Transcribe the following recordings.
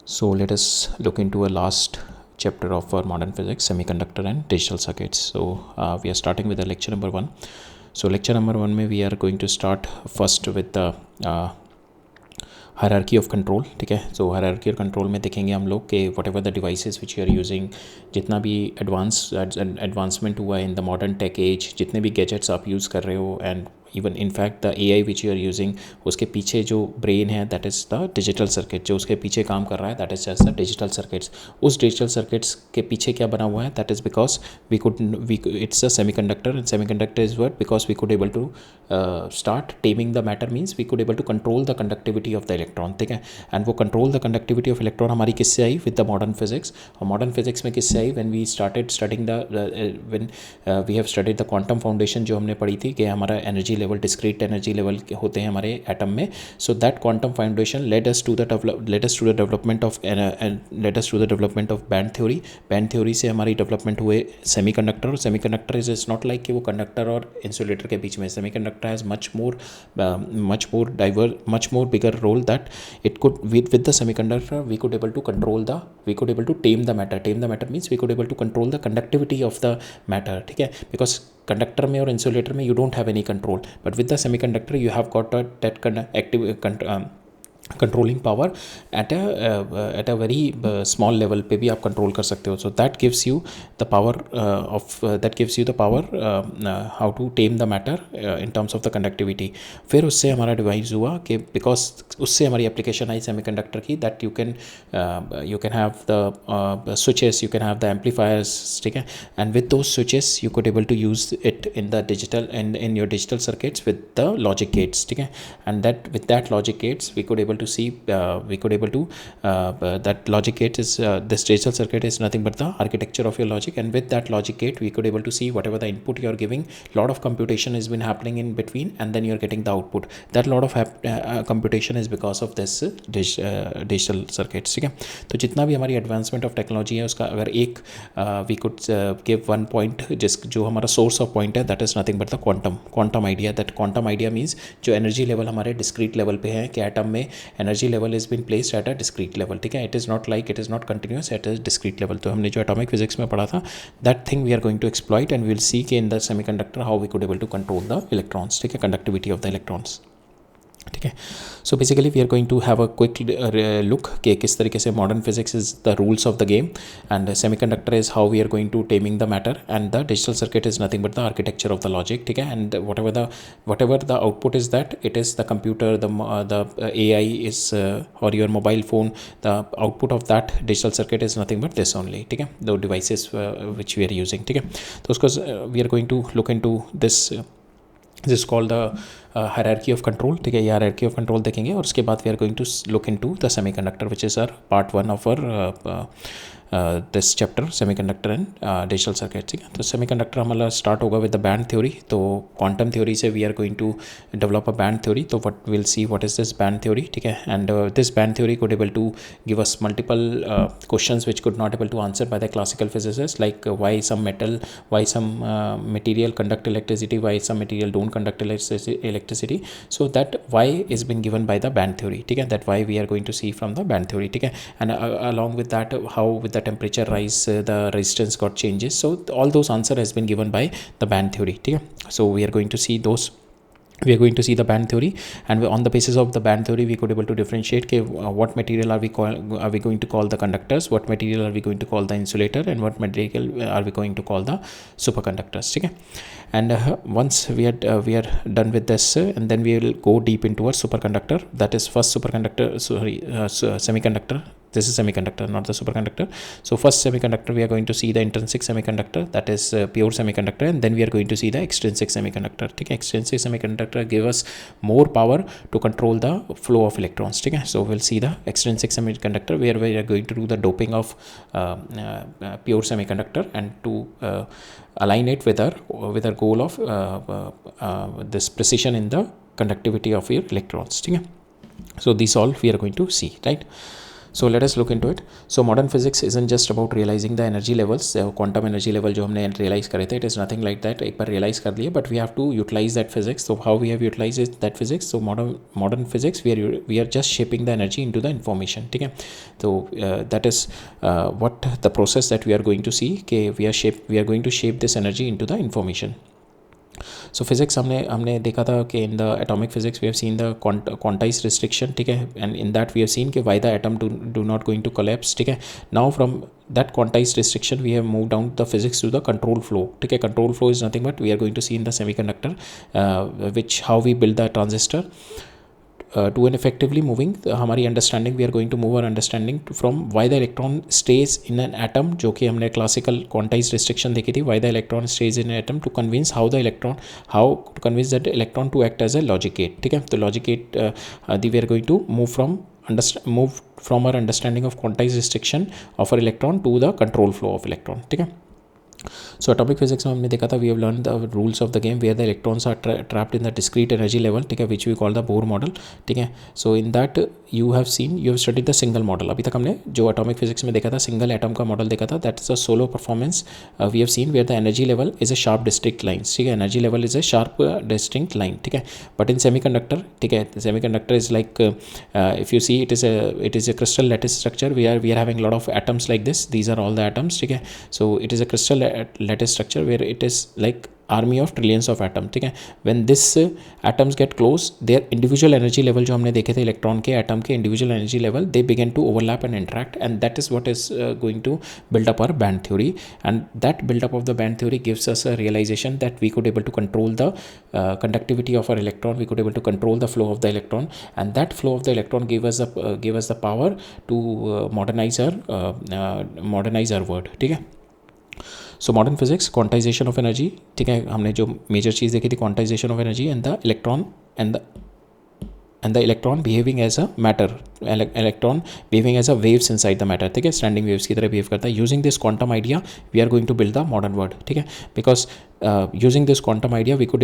So let us look into a last chapter of our modern physics, semiconductor and digital circuits. So we are starting with the lecture number 1. So lecture number 1 में we are going to start first with the hierarchy of control. ठीक है, so hierarchy of control में देखेंगे हम लोग कि whatever the devices which you are using, जितना भी advancement हुआ है in the modern tech age, जितने भी gadgets आप use कर रहे हो, and even in fact the AI which you are using, उसके पीछे जो ब्रेन है that is the digital circuit, जो उसके पीछे काम कर रहा है that is just the digital circuits. उस डिजिटल सर्किट्स के पीछे क्या बना हुआ है, that is because we it's a semiconductor, and semiconductor is word because we could able to start taming the matter, means we could able to control the conductivity of the electron. ठीक है, and वो control the conductivity of electron हमारी किससे आई, with the modern physics. और modern physics में किससे आई, when we started studying when we have studied the quantum foundation, जो हमने पढ़ी थी कि हमारा energy level, discrete energy level होते हैं हमारे एटम में. So that quantum foundation led us to the development of band theory. Band theory से हमारी डेवलपमेंट हुए सेमीकंडक्टर. और सेमीकंडक्टर इज नॉट लाइक कि वो कंडक्टर और इंसुलेटर के बीच में. Semiconductor has much more bigger role that it could with the semiconductor we could able to tame the matter. Tame the matter means we could able to control the conductivity of the matter. ठीक है, because conductor में और insulator में you don't have any control, but with the semiconductor you have got that active controlling power at a very small level पे भी आप control कर सकते हो. So that gives you the power how to tame the matter in terms of the conductivity. फिर उससे हमारा device हुआ कि बिकॉज उससे हमारी एप्लीकेशन आई सेमीकंडक्टर की, that you can have the switches, you can have the amplifiers. ठीक है, and with those switches you could able to use it in the digital in your digital circuits with the logic gates. ठीक है, and that with that logic gates we could able to see that logic gate is this digital circuit is nothing but the architecture of your logic, and with that logic gate we could able to see whatever the input you are giving, lot of computation has been happening in between, and then you are getting the output. That lot of computation is because of this digital circuits. ठीक है, तो जितना भी हमारी advancement of technology है उसका अगर एक we could give one point, जो हमारा सोर्स ऑफ पॉइंट है, that is nothing but the quantum idea. That quantum idea means जो एनर्जी लेवल हमारे डिस्क्रीट लेवल पे है कि एटम में energy level is been placed at a discrete level. ठीक है, it is not continuous, at a discrete level. तो हमने जो एटॉमिक फिजिक्स में पढ़ा था, that thing we are going to exploit, and we will see कि in the semiconductor how we could able to control the electrons. ठीक है, conductivity of the electrons. ठीक है, so basically we are going to have a quick look कि किस तरीके से modern physics is the rules of the game, and semiconductor is how we are going to taming the matter, and the digital circuit is nothing but the architecture of the logic. ठीक है, and whatever the output is, that it is the computer, the AI is or your mobile phone, the output of that digital circuit is nothing but this only. ठीक है, the devices which we are using. ठीक है, तो उसको we are going to look into this is called the hierarchy of control. ठीक है, ये hierarchy of control देखेंगे, और उसके बाद we are going to look into the semiconductor, which is our part 1 of our this chapter semiconductor and digital circuit. ठीक है, तो सेमीकंडक्टर हमारा स्टार्ट होगा विद द बैंड थ्योरी. तो क्वांटम थ्योरी से we are going to develop a band theory. तो what will see what is this band theory. ठीक है, and this band theory could able to give us multiple questions which could not able to answer by the classical physicist, like why some material conduct electricity, why some material don't conduct electricity. So that why is been given by the band theory. ठीक है, that why we are going to see from the band theory. ठीक है, and along with that how with the temperature rise, the resistance got changes. So all those answer has been given by the band theory. ठीक है, so we are going to see the band theory, and on the basis of the band theory we could able to differentiate what material are we going to call the conductors, what material are we going to call the insulator, and what material are we going to call the superconductors. ठीक है, and once we are done with this, and then we will go deep into our superconductor. That is first superconductor, semiconductor. This is semiconductor, not the superconductor. So first semiconductor we are going to see the intrinsic semiconductor, that is pure semiconductor, and then we are going to see the extrinsic semiconductor. ठीक है, extrinsic semiconductor give us more power to control the flow of electrons. ठीक है, so we'll see the extrinsic semiconductor where we are going to do the doping of pure semiconductor, and to align it with our goal of this precision in the conductivity of your electrons. ठीक है, so these all we are going to see, right? So let us look into it. So modern physics isn't just about realizing the energy levels, quantum energy level जो हमने realize करे थे, it is nothing like that. एक बार realize कर लिए, but we have to utilize that physics. So how we have utilized that physics? So modern physics, we are just shaping the energy into the information. ठीक है? So that is what the process that we are going to see. कि we are going to shape this energy into the information. So physics हमने देखा था कि in the atomic physics we have seen the quantize restriction, ठीक है, and in that we have seen कि why the atom do not going to collapse, ठीक है. Now from that quantized restriction we have moved down the physics to the control flow. ठीक है, control flow is nothing but we are going to see in the semiconductor which how we build the transistor to an effectively moving हमारी understanding we are going to move our understanding from why the electron stage in an atom, जो कि हमने classical quantize restriction देखी थी, why the electron stage in atom to convince how to convince that electron to act as a logic gate. ठीक है, तो logic gate we are going to move from our understanding of quantized restriction of our electron to the control flow of electron. ठीक है. So atomic physics में हमने देखा था we have learn the rules of the game where the electrons are trapped in the discrete energy level, ठीक है, which we call the Bohr model. ठीक है, so in that you have studied the single model. अभी तक हमने जो atomic physics में देखा था सिंगल एटम का मॉडल देखा था, that is a solo performance. We have seen where the energy level is a sharp distinct lines. ठीक है, energy level is a sharp distinct line. ठीक है, बट इन सेमीकंडक्टर, ठीक है, semiconductor is like if you see it is a crystal lattice structure. We are having lot of atoms like this. These are all the atoms. ठीक है, so it is a crystal lattice structure where it is like army of trillions of atoms. ठीक है, when this atoms get close, their individual energy level जो हमने देखे थे electron के atom के individual energy level, they begin to overlap and interact, and that is what is going to build up our band theory. And that build up of the band theory gives us a realization that we could able to control the conductivity of our electron. We could able to control the flow of the electron, and that flow of the electron gave us the power to modernize our world. ठीक है. So modern physics quantization of energy. ठीक है, हमने जो major चीज़ देखी थी quantization of energy and the electron behaving as a matter, electron behaving as a waves inside the matter. ठीक है, स्टैंडिंग वेव्स की तरह बिहेव करता है. Using this quantum idea we are going to build the modern world. ठीक है, because using this quantum idea we could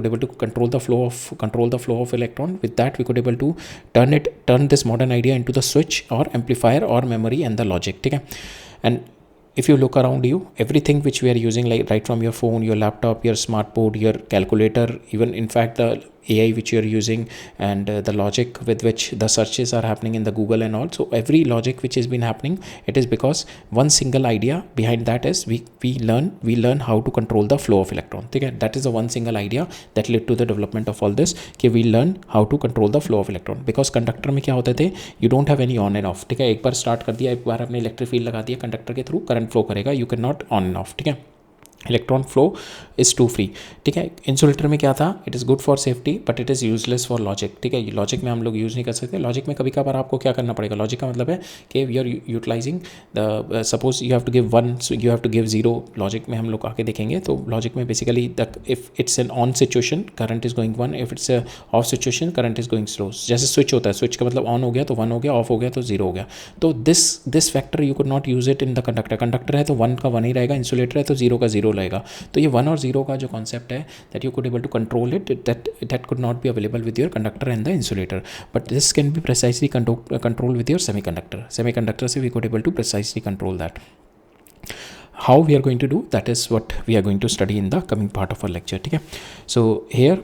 able to control the flow of electron. With that we could able to turn this modern idea into the switch or amplifier or memory and the logic. ठीक है, and if you look around you, everything which we are using, like right from your phone, your laptop, your smart board, your calculator, even in fact the AI which you are using, and the logic with which the searches are happening in the Google and all, so every logic which has been happening, it is because one single idea behind that is we learn how to control the flow of electron. ठीक है, that is the one single idea that led to the development of all this, कि we learn how to control the flow of electron. because conductor में क्या होते थे, you don't have any on and off. ठीक है, एक बार start कर दिया, एक बार आपने इलेक्ट्रिक फील्ड लगा दिया, कंडक्टर के थ्रू करंट फ्लो करेगा, you cannot on and off. ठीक है, electron flow is too free. ठीक है, इंसुलेटर में क्या था, it is good for safety but it is useless for logic. ठीक है, लॉजिक में हम लोग यूज़ नहीं कर सकते. लॉजिक में कभी कभार आपको क्या करना पड़ेगा, लॉजिक का मतलब है कि you are utilizing the suppose you have to give 1, you have to give 0. Logic में हम लोग आके देखेंगे, तो लॉजिक में basically if it's an on situation current is going 1, if it's off situation current is going slow. जैसे switch होता है, स्विच का मतलब ऑन हो गया तो 1 हो गया, ऑफ हो गया तो 0 हो गया. तो this factor you could not use it in the conductor. Conductor है तो 1 का 1 ही रहेगा, इंसुलेटर है तो 0 का 0 रहेगा. तो ये 1 और 0 का जो कॉन्सेप्ट है that you could able to control it, that could not be available with your conductor and the insulator, but this can be precisely control with your semiconductor से we could able to precisely control that. How we are going to do that is what we are going to study in the coming part of our lecture. ठीक है, so here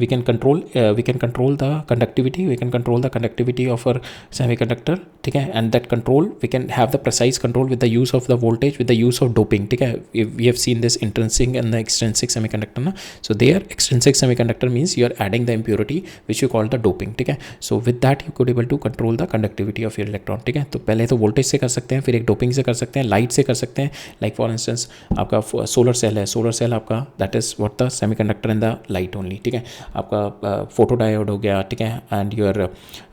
we can control the conductivity, we can control the conductivity of our semiconductor. ठीक है, and that control we can have the precise control with the use of the voltage, with the use of doping. ठीक है, we have seen this intrinsic and the extrinsic semiconductor ना. So there extrinsic semiconductor means you are adding the impurity which you call the doping. ठीक है, so with that you could able to control the conductivity of your electron. ठीक है, तो पहले तो voltage से कर सकते हैं, फिर एक डोपिंग से कर सकते हैं, लाइट से कर सकते हैं. लाइक फॉर इंस्टेंस आपका सोलर सेल है, सोलर सेल आपका that is what the semiconductor and the light only. ठीक है, आपका फोटो डायोड हो गया. ठीक है, and your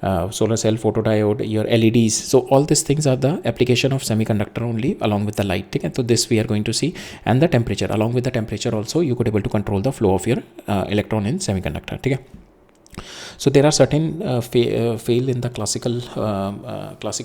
solar cell, photo diode, your LEDs. So all this things are the application of semiconductor only along with the light. ठीक है, तो this we are going to see, and the temperature, along with the temperature also you could able to control the flow of your electron in semiconductor. ठीक है, So there are certain fail in the classical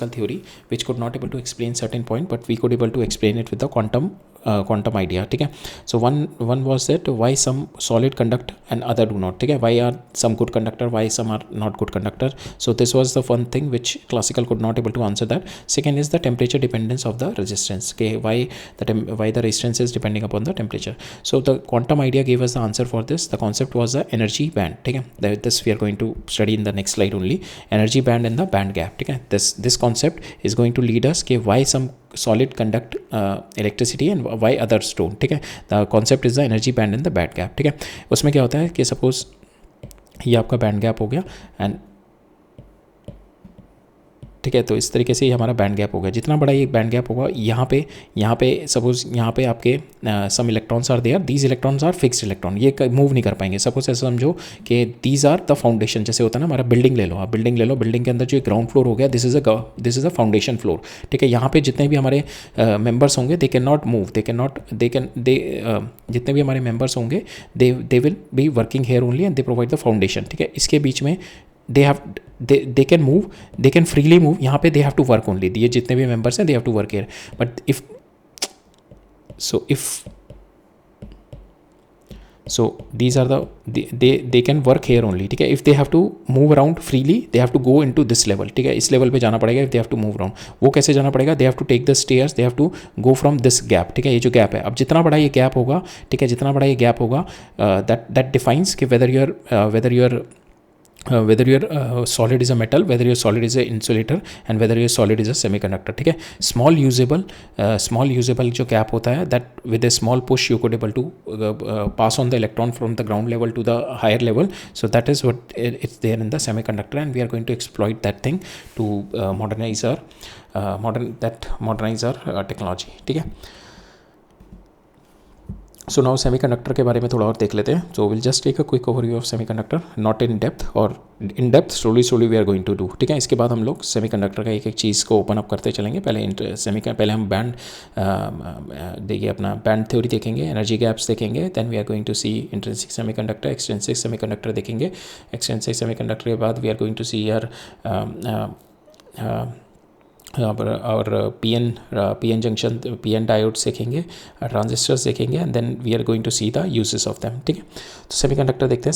theory which could not able to explain certain point, but we could able to explain it with the quantum idea. ठीक है. So one was that why some solid conduct and other do not. ठीक है. Why are some good conductor, why some are not good conductor. So this was the one thing which classical could not able to answer that. Second is the temperature dependence of the resistance. Okay, why the resistance is depending upon the temperature. So the quantum idea gave us the answer for this. The concept was the energy band. ठीक है. This we are going to study in the next slide only. Energy band and the band gap. ठीक है. This concept is going to lead us कि why some solid conduct electricity and why others don't. ठीक है. The concept is the energy band and the band gap. ठीक है. उसमें क्या होता है कि सपोज ये आपका बैंड गैप हो गया एंड ठीक है, तो इस तरीके से ये हमारा बैंड गैप हो गया. जितना बड़ा ये बैंड गैप होगा यहाँ पे सपोज यहाँ पे आपके some electrons are there, these electrons are fixed electron, ये मूव नहीं कर पाएंगे. सपोज ऐसा समझो कि दीज आर द फाउंडेशन. जैसे होता है ना हमारा बिल्डिंग ले लो, आप बिल्डिंग ले लो, बिल्डिंग के अंदर जो ग्राउंड फ्लोर हो गया, this is a foundation floor. ठीक है. यहाँ पे जितने भी हमारे मेंबर्स होंगे दे कैन नॉट मूव, जितने भी हमारे मेंबर्स होंगे they will be working here only and they provide the foundation. ठीक है. इसके बीच में they can move, they can freely move. यहाँ पे they have to work only. ये जितने भी members हैं they have to work here. But if these are they can work here only. ठीक है. If they have to move around freely, they have to go into this level. ठीक है. इस level पे जाना पड़ेगा. If they have to move around, वो कैसे जाना पड़ेगा? They have to take the stairs. They have to go from this gap. ठीक है. ये जो gap है, अब जितना बड़ा ये gap होगा, ठीक है, जितना बड़ा ये gap होगा, that defines कि whether your solid is a metal, whether your solid is a insulator and whether your solid is a semiconductor. ठीक है. small usable जो gap होता है, that with a small push you could able to pass on the electron from the ground level to the higher level. So that is what it's there in the semiconductor, and we are going to exploit that thing to modernize our technology. ठीक है. So now semiconductor के बारे में थोड़ा और देख लेते हैं. So will just take a quick overview of semiconductor, not in depth, और in depth slowly we are going to do. ठीक है. इसके बाद हम लोग सेमीकंडक्टर का एक चीज़ को ओपन अप करते चलेंगे. पहले हम बैंड देखिए अपना बैंड थ्योरी देखेंगे, एनर्जी गैप्स देखेंगे, then we are going to see intrinsic semiconductor, extrinsic semiconductor देखेंगे. एक्सट्रिंसिक सेमीकंडक्टर के बाद we are going to see और पीएन जंक्शन, पीएन डायोड्स देखेंगे, ट्रांजिस्टर्स देखेंगे, and then we are going to see the uses of them. ठीक है. तो semiconductor देखते हैं.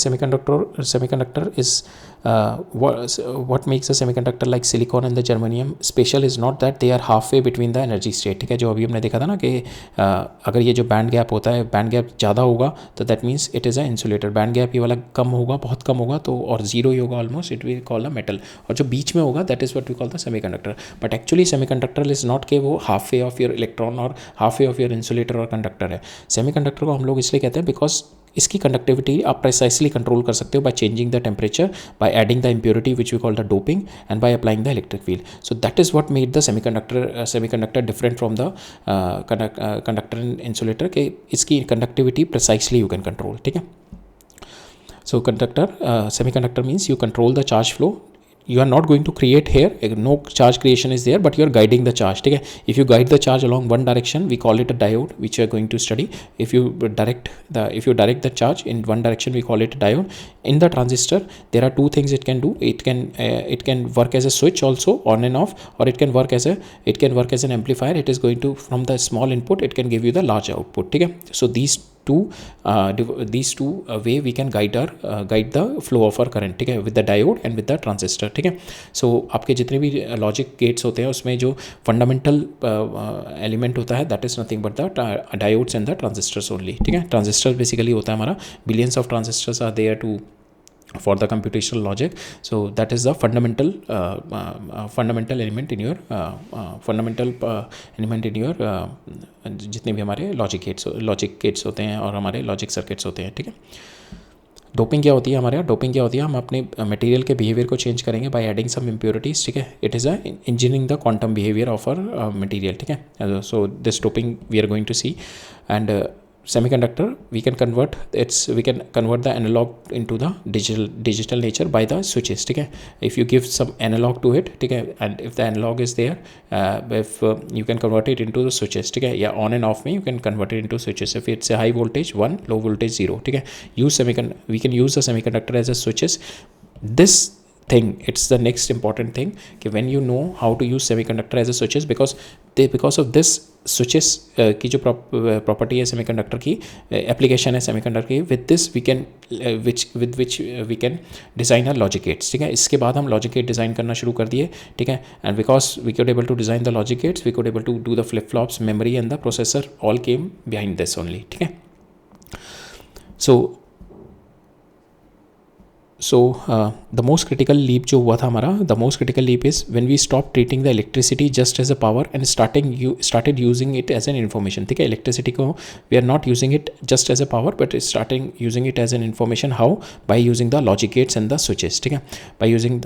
Semiconductor is what makes a semiconductor like silicon and the germanium special is not that they are halfway between the energy state. ठीक है. जो अभी हमने देखा था ना कि अगर ये जो बैंड गैप होता है, बैंड गैप ज़्यादा होगा तो that means it is a insulator. Band gap ये वाला कम होगा, बहुत कम होगा, तो और जीरो ही होगा almost, it will call a metal. और जो बीच में होगा that is what we call the semiconductor. But actually semiconductor is not कि वो half way of your electron और half way of your insulator और कंडक्टर है. सेमीकंडक्टर को हम लोग इसलिए कहते हैं बिकॉज इसकी कंडक्टिविटी आप प्रिसाइसली कंट्रोल कर सकते हो by changing the temperature, by adding the impurity which we call the doping, and by applying the electric field. So that is what made the semiconductor different from the conductor and insulator, कि इसकी conductivity precisely you can control. ठीक है. So semiconductor means you control the charge flow. You are not going to create here, no charge creation is there, but you are guiding the charge. ठीक है. If you guide the charge along one direction, we call it a diode, which we are going to study. If you direct the charge in one direction, we call it a diode. In the transistor, there are two things it can do. It can work as a switch also, on and off, or it can work as an amplifier. It is going to, from the small input, it can give you the large output. ठीक है. So these two way we can guide the flow of our current. ठीक है. with the diode and with the transistor. ठीक है. सो आपके जितने भी logic gates होते हैं उसमें जो फंडामेंटल एलिमेंट होता है that is nothing but the diodes and the transistors only. ठीक है. ट्रांजिस्टर बेसिकली होता है हमारा, billions of transistors are there to for the computational logic. So that is the fundamental element in your जितने भी हमारे लॉजिक गेट्स होते हैं और हमारे लॉजिक सर्किट्स होते हैं. ठीक है. डोपिंग क्या होती है हमारे यहाँ? डोपिंग क्या होती है? हम अपने मटेरियल के बिहेवियर को चेंज करेंगे बाय एडिंग सम इम्प्योरिटीज़. ठीक है. It is a engineering the quantum behaviour of our material. ठीक है. So this doping we are going to see. And semiconductor we can convert the analog into the digital nature by the switches. ठीक है. if you give some analog to it, ठीक है, and if the analog is there, you can convert it into the switches. ठीक है. या on and off में you can convert it into switches. if it's a high voltage 1, low voltage 0. ठीक है. we can use the semiconductor as a switches this thing, it's the next important thing कि when you know how to use semiconductor as a switches, because of this switches की जो property है semiconductor की, application है semiconductor की, with this we can which we can design a logic gates, ठीक है। इसके बाद हम लॉजिक गेट डिज़ाइन करना शुरू कर दिए, ठीक है। And because we could able to design the logic gates, we could able to do the flip flops, memory and the processor all came behind this only, ठीक है। So the most critical leap जो हुआ था हमारा, the most critical leap is when we stop treating the electricity just as a power and started using it as an information, ठीक है। Electricity को we are not using it just as a power but starting using it as an information, how, by using the logic gates and the switches, ठीक है।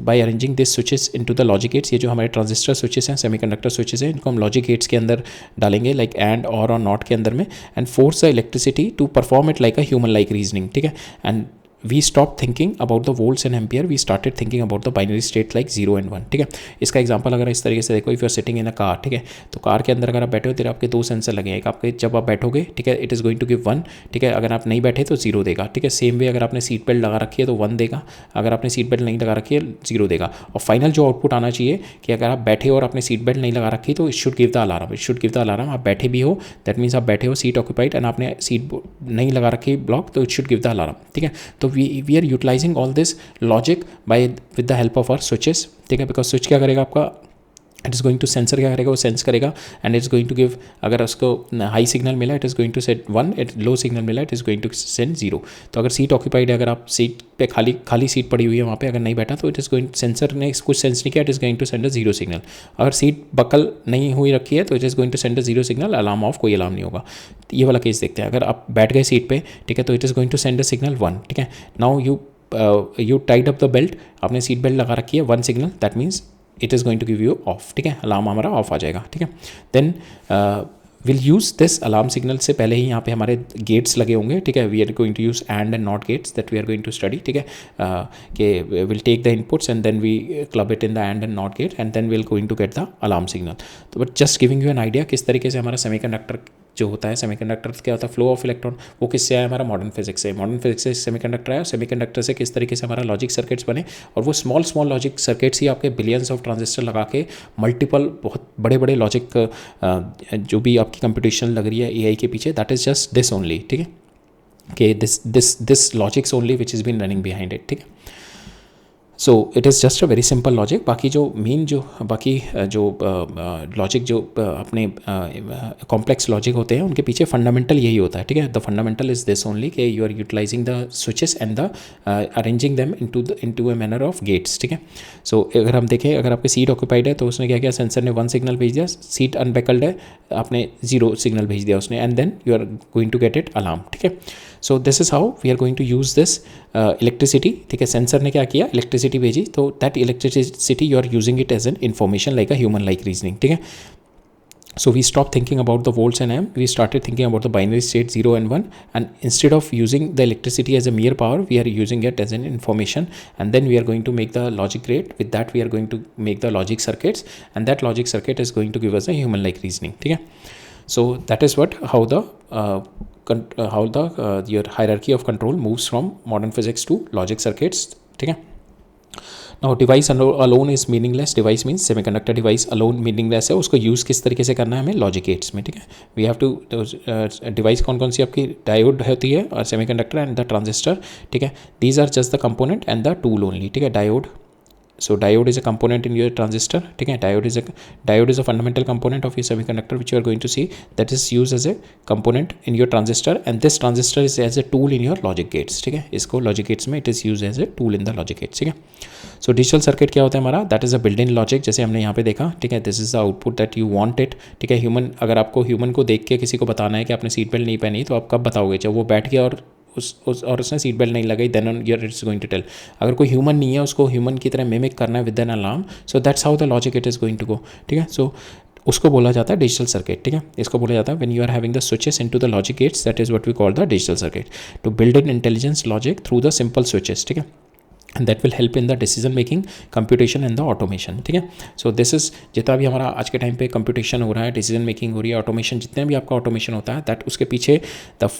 By arranging this switches into the logic gates, ये जो हमारे transistor switches हैं, semiconductor switches हैं, इनको हम logic gates के अंदर डालेंगे, लाइक एंड और नॉट के अंदर में, and force the electricity to perform it like a human like reasoning, ठीक है। And we stop thinking about the volts and ampere, we started thinking about the binary state like 0 and 1, ठीक है। इसका example अगर इस तरीके से देखो, if you are sitting in a car, ठीक है, तो कार के अंदर अगर आप बैठे हो, तेरे आपके दो सेंसर लगे हैं, एक आपके जब आप बैठोगे, ठीक है, it is going to give 1, ठीक है। अगर आप नहीं बैठे तो 0 देगा, ठीक है। सेम वे अगर आपने सीट बेल्ट लगा रखी है तो 1 देगा, अगर आपने सीट बेल्ट नहीं लगा रखी है 0 देगा। और फाइनल जो आउटपुट आना चाहिए कि अगर आप बैठे हो और आपने सीट बेल्ट नहीं लगा रखी तो it should give the alarm, it should give the alarm. आप बैठे भी हो, दैट मीन्स आप बैठे हो सीट ऑक्यूपाइड एंड आपने सीट नहीं लगा रखी ब्लॉक, तो it should give the alarm, ठीक है। तो we are utilising all this logic by with the help of our switches, ठीक है। बिकॉज स्विच क्या करेगा आपका, it is going to sensor क्या करेगा, वो सेंस करेगा and it's going to give, अगर उसको हाई सिग्नल मिला it is going to set 1, it low signal मिला it is going to send 0। तो अगर सीट ऑक्यूपाइड है, अगर आप सीट पे खाली सीट पड़ी हुई है वहाँ पे, अगर नहीं बैठा तो इट इज़ गोइंग, सेंसर ने कुछ सेंस नहीं किया, it is going to send a 0 signal. अगर सीट बकल नहीं हुई रखी है तो it is going to send a 0 signal, alarm off, कोई अलार्म नहीं होगा। ये वाला केस देखते हैं, अगर आप बैठ गए सीट पे, ठीक है, तो it is going to send a signal 1, ठीक है। Now you tied up the belt, आपने सीट बेल्ट लगा रखी है, 1 signal, that means it is going to give you off, ठीक है, अलार्म हमारा ऑफ आ जाएगा, ठीक है। Then will use this alarm signal से पहले ही यहाँ पे हमारे गेट्स लगे होंगे, ठीक है। We are going to use and not gates that we are going to study, ठीक है, कि will take the inputs and then we club it in the and not gate and then will going to get the alarm signal. तो but just giving you an idea किस तरीके से हमारा semiconductor जो होता है, सेमीकंडक्टर क्या होता है, फ्लो ऑफ इलेक्ट्रॉन, वो किससे आया, हमारा मॉडर्न फिजिक्स से। मॉडर्न फिजिक्स से सेमीकंडक्टर आया, और सेमीकंडक्टर से किस तरीके से हमारा लॉजिक सर्किट्स बने, और वो स्मॉल लॉजिक सर्किट्स ही आपके बिलियंस ऑफ ट्रांजिस्टर लगा के मल्टीपल बहुत बड़े बड़े लॉजिक जो भी आपकी कंप्यूटेशन लग रही है एआई के पीछे, that is just this only, ठीक है, कि this logics only which is been running behind it, ठीक है। So it is just a very simple logic. बाकी जो मेन बाकी जो लॉजिक जो अपने कॉम्प्लेक्स लॉजिक होते हैं उनके पीछे फंडामेंटल यही होता है, ठीक है। The fundamental is this only कि you are utilizing the switches and the arranging them into a manner of gates, ठीक है। सो अगर हम देखें, अगर आपकी सीट ऑक्यूपाइड है तो उसने क्या किया, सेंसर ने 1 सिग्नल भेज दिया, सीट अनबैकल्ड है, आपने 0 सिग्नल भेज दिया उसने, and then you are going to get it alarm, ठीक है। So this is how we are going to use this electricity, ठीक है। सेंसर ने क्या किया, इलेक्ट्रिसिटी भेजी, तो that electricity you are using it as an information like a human like reasoning, ठीक है। So we stopped thinking about the volts and amp, we started thinking about the binary state 0 and 1, and instead of using the electricity as a mere power, we are using it as an information, and then we are going to make the logic gate. With that we are going to make the logic circuits, and that logic circuit is going to give us a human like reasoning, ठीक है। So that is what how the your hierarchy of control moves from modern physics to logic circuits, ठीक है। Now device alone is meaningless, device means semiconductor device alone meaningless है, उसको use किस तरीके से करना है हमें, लॉजिक गेट्स में, ठीक है। वी हैव टू डिवाइस कौन कौन सी आपकी डायोड होती है और सेमीकंडक्टर एंड द ट्रांजिस्टर, ठीक है। These are just the component and the tool only, ठीक है। Diode, so diode is a component in your transistor, ठीक है। diode is a fundamental component of your semiconductor which you are going to see, that is used as a component in your transistor, and this transistor is as a tool in your logic gates, ठीक है। इसको logic gates में it is used as a tool in the logic gates, ठीक है। so digital circuit क्या होता है हमारा, that is a built in logic, जैसे हमने यहाँ पे देखा, ठीक है। this is the output that you want it, ठीक है। ह्यूमन, अगर आपको ह्यूमन को देख के किसी को बताना है कि आपने सीट बेल्ट नहीं पहनी, तो आप कब बताओगे, जब वो बैठ गया और उसने सीट बेल्ट नहीं लगाई, then your it's going to tell. अगर कोई ह्यूमन नहीं है, उसको ह्यूमन की तरह मिमिक करना है with an alarm, so that's how the logic it is going to go, ठीक है। सो उसको बोला जाता है डिजिटल सर्किट, ठीक है। इसको बोला जाता है when you are having the switches into the logic gates, that is what we call the digital circuit, to build in intelligence logic through the simple switches, ठीक है। And that will help in the decision making, computation and the automation, ठीक है। So this is जितना भी हमारा आज के time पे कंप्यूटेशन हो रहा है, डिसीजन मेकिंग हो रही है, ऑटोमेशन, जितने भी आपका ऑटोमेशन होता है, दैट उसके पीछे the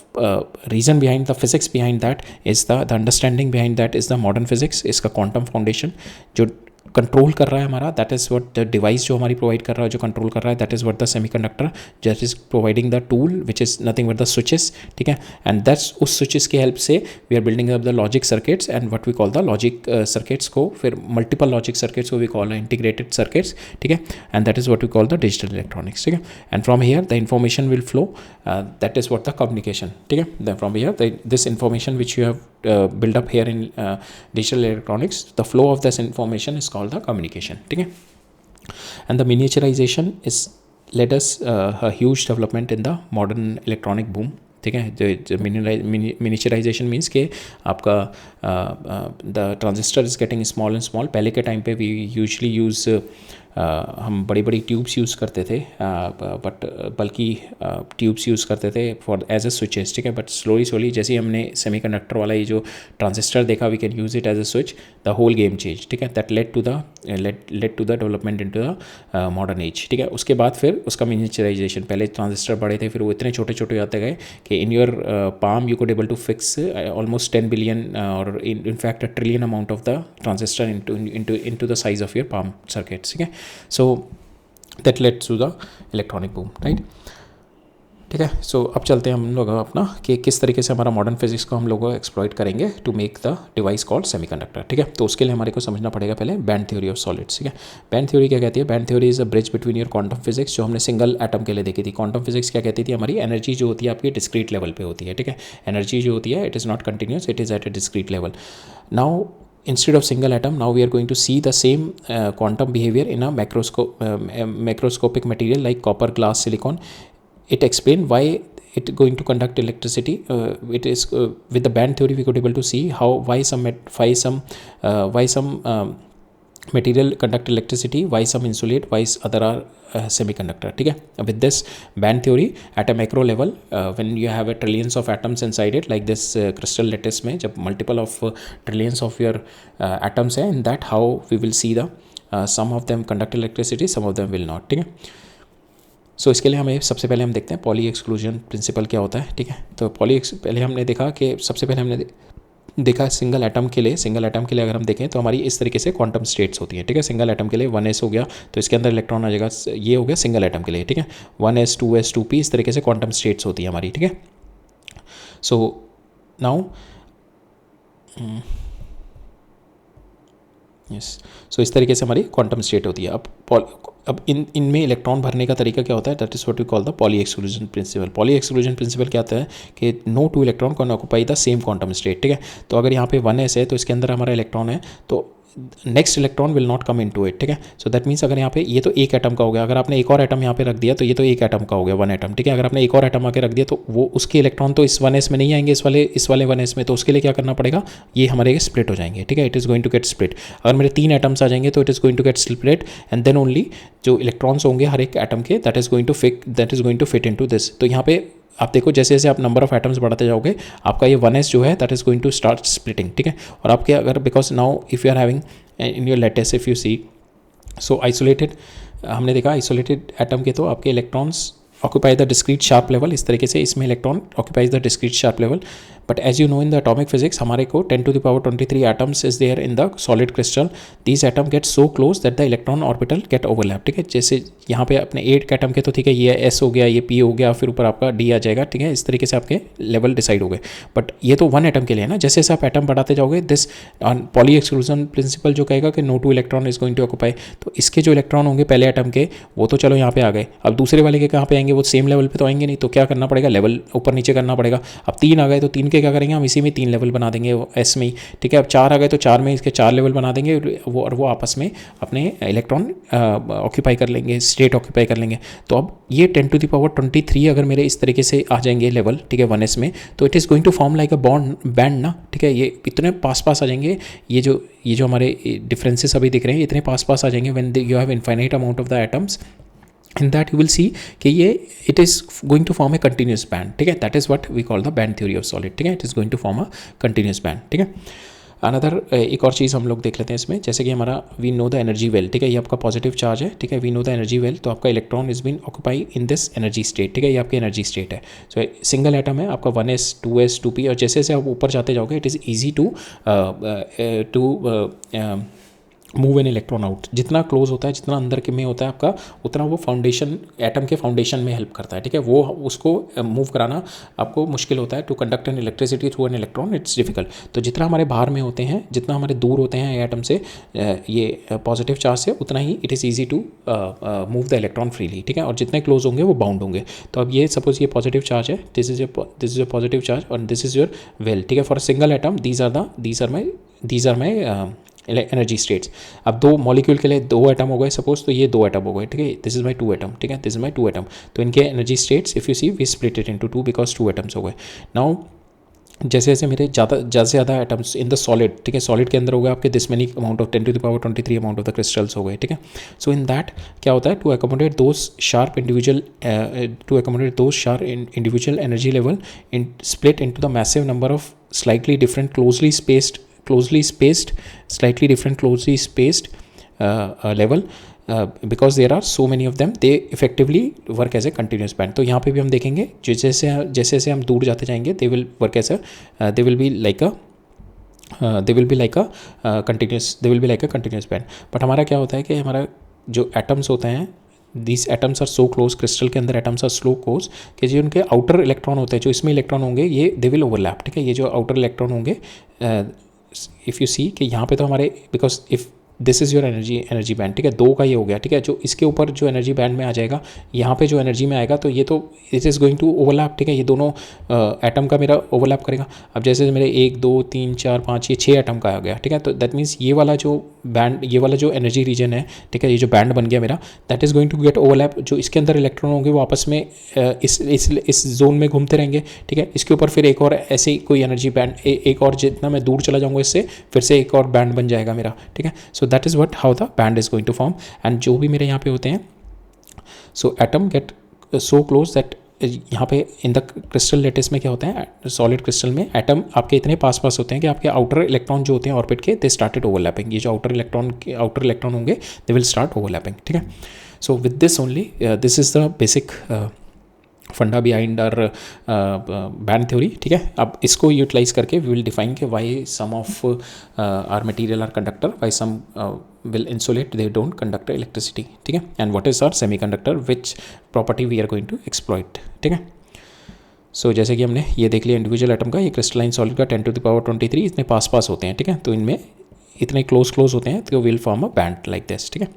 reason behind, the physics behind that is the understanding behind that is the modern physics, इसका क्वांटम फाउंडेशन जो कंट्रोल कर रहा है हमारा, that is what the device जो हमारी प्रोवाइड कर रहा है, जो कंट्रोल कर रहा है, that is what the semiconductor that is providing the tool which is nothing but the switches, ठीक है। एंड दैट्स उस स्विचेस की हेल्प से we are building up the logic circuits and what we call the logic circuits को, फिर multiple logic circuits को we call integrated circuits, ठीक है। And that is what we call the digital electronics, ठीक है। And from here the information will flow, that is what the communication, ठीक है। From here this information which you have build up here in digital electronics, the flow of this information is called the communication, ठीक है। and the miniaturization is led us a huge development in the modern electronic boom, ठीक है। जो मिनिचराइजेशन means के आपका the transistor is getting small and small. पहले के time पे वी यूजली यूज़ हम बड़ी बड़ी ट्यूब्स यूज़ करते थे, बट बल्कि ट्यूब्स यूज़ करते थे फॉर एज अ स्विचेस, ठीक है। बट स्लोली जैसे ही हमने सेमीकंडक्टर वाला ये जो ट्रांजिस्टर देखा, we can use it as a switch, the whole game change, ठीक है। That led to the development into the modern age, ठीक है। उसके बाद फिर उसका मिनिचराइजेशन, पहले ट्रांजिस्टर बड़े थे, फिर वो इतने छोटे छोटे होते गए कि in your palm you could able to fix almost 10 billion or in fact a trillion amount of the transistor into the size of your palm circuits, ठीक है। So that led to the electronic boom, right? ठीक है। सो अब चलते हैं हम लोग अपना कि किस तरीके से हमारा मॉडर्न फिजिक्स को हम लोग एक्सप्लॉइट करेंगे to make the device called semiconductor, ठीक है। तो उसके लिए हमारे को समझना पड़ेगा पहले बैंड थ्योरी ऑफ सॉलिड्स, ठीक है। बैंड थ्योरी क्या कहती है? Band theory is a bridge between your quantum physics, जो हमने सिंगल एटम के लिए देखी थी। क्वांटम फिजिक्स क्या कहती थी? हमारी एनर्जी जो होती है आपकी डिस्क्रीट लेवल पे होती है, ठीक है। एनर्जी जो होती है it is not continuous, it is at a discrete level. Now instead of single atom, now we are going to see the same quantum behavior in a macroscopic material like copper, glass, silicon. It explain why it going to conduct electricity. It is with the band theory we could able to see why some material conduct electricity, why some insulate, why other are semiconductor, ठीक है। with this band theory at a macro level, when you have a trillions of atoms inside it like this crystal lattice में जब multiple of trillions of your atoms है, in that how we will see the some of them conduct electricity, some of them will not, ठीक है। सो इसके लिए हमें सबसे पहले हम देखते हैं पॉली एक्सक्लूजन प्रिंसिपल क्या होता है, ठीक है। तो पहले हमने देखा कि सबसे पहले हमने देखा सिंगल एटम के लिए अगर हम देखें तो हमारी इस तरीके से क्वांटम स्टेट्स होती हैं, ठीक है। सिंगल एटम के लिए 1s हो गया तो इसके अंदर इलेक्ट्रॉन आ जाएगा, ये हो गया सिंगल एटम के लिए, ठीक है। 1s 2s 2p इस तरीके से क्वांटम स्टेट्स होती है हमारी, ठीक है। सो नाउ यस, सो इस तरीके से हमारी क्वांटम स्टेट होती है। अब इनमें इलेक्ट्रॉन भरने का तरीका क्या होता है? That is what we call the Pauli exclusion principle. Pauli exclusion principle क्या होता है कि no two electron can occupy the same quantum state, ठीक है। तो अगर यहाँ पे 1s है तो इसके अंदर हमारा इलेक्ट्रॉन है तो next electron will not come into it, ठीक है। सो दैट मीन्स अगर यहाँ पे ये तो एक एटम का हो गया, अगर आपने एक और एटम यहाँ पे रख दिया तो ये तो एक एटम का हो गया, 1 एटम, ठीक है। अगर आपने एक और एटम आके रख दिया तो वो उसके इलेक्ट्रॉन तो इस 1s में नहीं आएंगे, इस वाले 1s में, तो उसके लिए क्या करना पड़ेगा? ये हमारे स्प्लिट हो जाएंगे, ठीक है। It is going to get split. अगर मेरे 3 एटम्स आ जाएंगे तो it is going to get split and then only जो इलेक्ट्रॉन्स होंगे हर एक एटम के that is going to fit into this. तो यहाँ पे आप देखो जैसे जैसे आप नंबर ऑफ एटम्स बढ़ाते जाओगे आपका ये 1s जो है that is going to start splitting, ठीक है। और आपके अगर because now if you are having in your latest if you see so isolated, हमने देखा आइसोलेटेड एटम के तो आपके electrons occupy the discrete sharp level, इस तरीके से इसमें electron occupies the discrete sharp level. But as you know in the atomic physics हमारे को 10 to the power 23 atoms is there in the solid crystal. These atom get so close that the electron orbital get overlap, ठीक है। जैसे यहाँ पे अपने 8 atom के तो ठीक है, ये S हो गया, ये P हो गया, फिर ऊपर आपका D आ जाएगा, ठीक है। इस तरीके से आपके लेवल डिसाइड हो गए। बट ये तो 1 एटम के लिए है ना, जैसे जैसे आप एटम बढ़ाते जाओगे दिस पॉली एक्सक्लूजन प्रिंसिपल जो कहेगा कि no two electron is going to occupy, तो इसके जो इलेक्ट्रॉन होंगे पहले एटम के वो तो चलो यहाँ पे आ गए, अब दूसरे वाले के कहाँ पे आएंगे? वो सेम लेवल पे तो आएंगे नहीं, तो क्या करना पड़ेगा? लेवल ऊपर नीचे करना पड़ेगा। अब 3 आ गए तो 3 के क्या करेंगे? हम इसी में 3 लेवल बना देंगे S में ही, ठीक है। अब 4 आ गए तो 4 में इसके 4 लेवल बना देंगे वो आपस में अपने इलेक्ट्रॉन ऑक्यूपाई कर लेंगे, स्टेट ऑक्यूपाई कर लेंगे। तो अब ये 10 to the power 23 अगर मेरे इस तरीके से आ जाएंगे लेवल, ठीक है, 1s में, तो it is going to form like a band ना, ठीक है। ये इतने पास आ जाएंगे, ये जो हमारे डिफरेंसेस अभी दिख रहे हैं इतने पास आ जाएंगे when you have infinite amount of the atoms, in that you will see कि ये it is going to form a continuous band, ठीक है। That is what we call the band theory of solid, ठीक है। It is going to form a continuous band, ठीक है। Another एक और चीज़ हम लोग देख लेते हैं इसमें, जैसे कि हमारा we know the energy well, ठीक है, ये आपका पॉजिटिव चार्ज है, ठीक है, we know the energy well, तो आपका electron is been occupy in this energy state, ठीक है, ये आपकी एनर्जी स्टेट है। सो सिंगल एटम है आपका 1s 2s 2p, और जैसे जैसे आप ऊपर जाते जाओगे it is easy to move an electron out. जितना क्लोज होता है, जितना अंदर के में होता है आपका, उतना वो फाउंडेशन, एटम के फाउंडेशन में हेल्प करता है, ठीक है, वो उसको मूव कराना आपको मुश्किल होता है। To conduct an electricity through an electron it's difficult. तो जितना हमारे बाहर में होते हैं, जितना हमारे दूर होते हैं एटम से, ये पॉजिटिव चार्ज से, उतना ही it is easy to move the electron freely, ठीक है, और जितने क्लोज होंगे वो बाउंड होंगे। तो अब ये सपोज ये पॉजिटिव चार्ज है, this is your positive charge और दिस इज योर वेल, ठीक है, for a single atom these are my energy states. अब दो मॉलिक्यूल के लिए 2 एटम हो गए सपोज, तो ये 2 एटम हो गए, ठीक है, दिस इज माई 2 एटम, ठीक है, दिस इज माई 2 एटम। तो इनके energy states if you see we split it into 2 because 2 atoms हो गए। नाउ जैसे जैसे मेरे ज़्यादा से ज़्यादा एटम्स इन द सॉलिड, ठीक है, सॉलिड के अंदर हो गए आपके this many amount of 10⁻23 amount of the crystals हो गए, ठीक है। सो इन दैट क्या होता है, to accommodate those sharp individual energy level in split into the massive number of slightly different closely spaced level, because there are so many of them, they effectively work as a continuous band। तो यहाँ पे भी हम देखेंगे जैसे जैसे हम दूर जाते जाएंगे they will work as a they will be like a continuous band। But हमारा क्या होता है कि हमारा जो एटम्स होते हैं, this atoms are so close, crystal के अंदर एटम्स आर स्लो क्लोज कि जो उनके आउटर इलेक्ट्रॉन होते हैं, जो इसमें इलेक्ट्रॉन होंगे, ये दे विल ओवरलैप, ठीक है, ये जो आउटर इलेक्ट्रॉन होंगे, इफ़ यू सी कि यहाँ पे तो हमारे, because if this is your energy band, ठीक है, 2 का ये हो गया, ठीक है, जो इसके ऊपर जो एनर्जी बैंड में आ जाएगा, यहाँ पे जो एनर्जी में आएगा, तो ये तो it is going to overlap, ठीक है, ये दोनों एटम का मेरा ओवरलैप करेगा। अब जैसे मेरे 1 2 3 4 5 ये 6 एटम का आ गया, ठीक है, तो दैट मीन्स ये वाला जो एनर्जी रीजन है, ठीक है, ये जो बैंड बन गया मेरा, that is going to get overlap. जो इसके अंदर इलेक्ट्रॉन होंगे वो आपस में इस जोन में घूमते रहेंगे, ठीक है। इसके ऊपर फिर एक और ऐसे कोई एनर्जी बैंड, एक और जितना मैं दूर चला जाऊँगा इससे, फिर से एक और बैंड बन जाएगा मेरा, ठीक है। So that is what how the band is going to form. And जो भी मेरे यहाँ पे होते हैं, so atom get so close that, यहाँ पे इन द क्रिस्टल लेटिस में क्या होता है, सॉलिड क्रिस्टल में एटम आपके इतने पास होते हैं कि आपके आउटर इलेक्ट्रॉन जो होते हैं ऑर्बिट के, दे स्टार्टेड ओवरलैपिंग। ये जो आउटर इलेक्ट्रॉन होंगे दे विल स्टार्ट ओवरलैपिंग, ठीक है। So with this only, this is the basic funda behind our band theory, ठीक है। अब इसको यूटिलाइज करके वी विल डिफाइन के why some of our material are conductor, why some will insulate, they don't conduct electricity, ठीक है, and what is our semiconductor, which property we are going to exploit, ठीक है। सो जैसे कि हमने ये देख लिया इंडिविजुअल एटम का, ये क्रिस्टलाइन सॉलिड का 10⁻23 इतने पास होते हैं, ठीक है, तो इनमें इतने क्लोज होते हैं तो will form a band like this, ठीक है।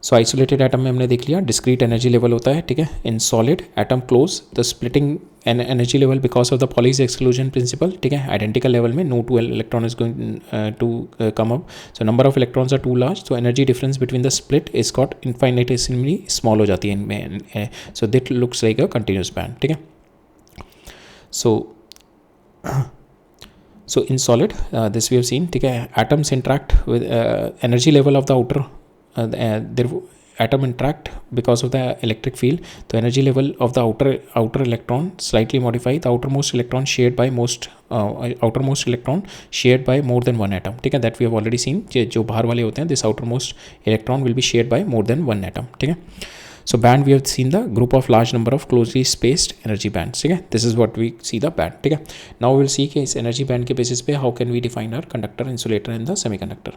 सो आइसोलेटेड एटम में हमने देख लिया डिस्क्रीट एनर्जी लेवल होता है, ठीक है। In solid atom close the splitting energy level because of the Pauli's exclusion principle, ठीक है। आइडेंटिकल लेवल में no 2 electron is going to come up, so number of electrons are too large, तो energy difference between the split is got infinitesimally small हो जाती है इनमें, so it looks like a continuous band, ठीक है। So in solid this we have seen, ठीक है, atoms interact with energy level of the outer, their atom interact because of the electric field, so energy level of the outer electron slightly modify, the outermost electron shared by more than one atom, ठीक है, that we have already seen। जो बाहर वाले होते हैं, this outermost electron will be shared by more than one atom, ठीक है। So band we have seen the group of large number of closely spaced energy bands, ठीक है, this is what we see the band, ठीक है। now we will see कि इस energy band के basis पे how can we define our conductor, insulator and the semiconductor।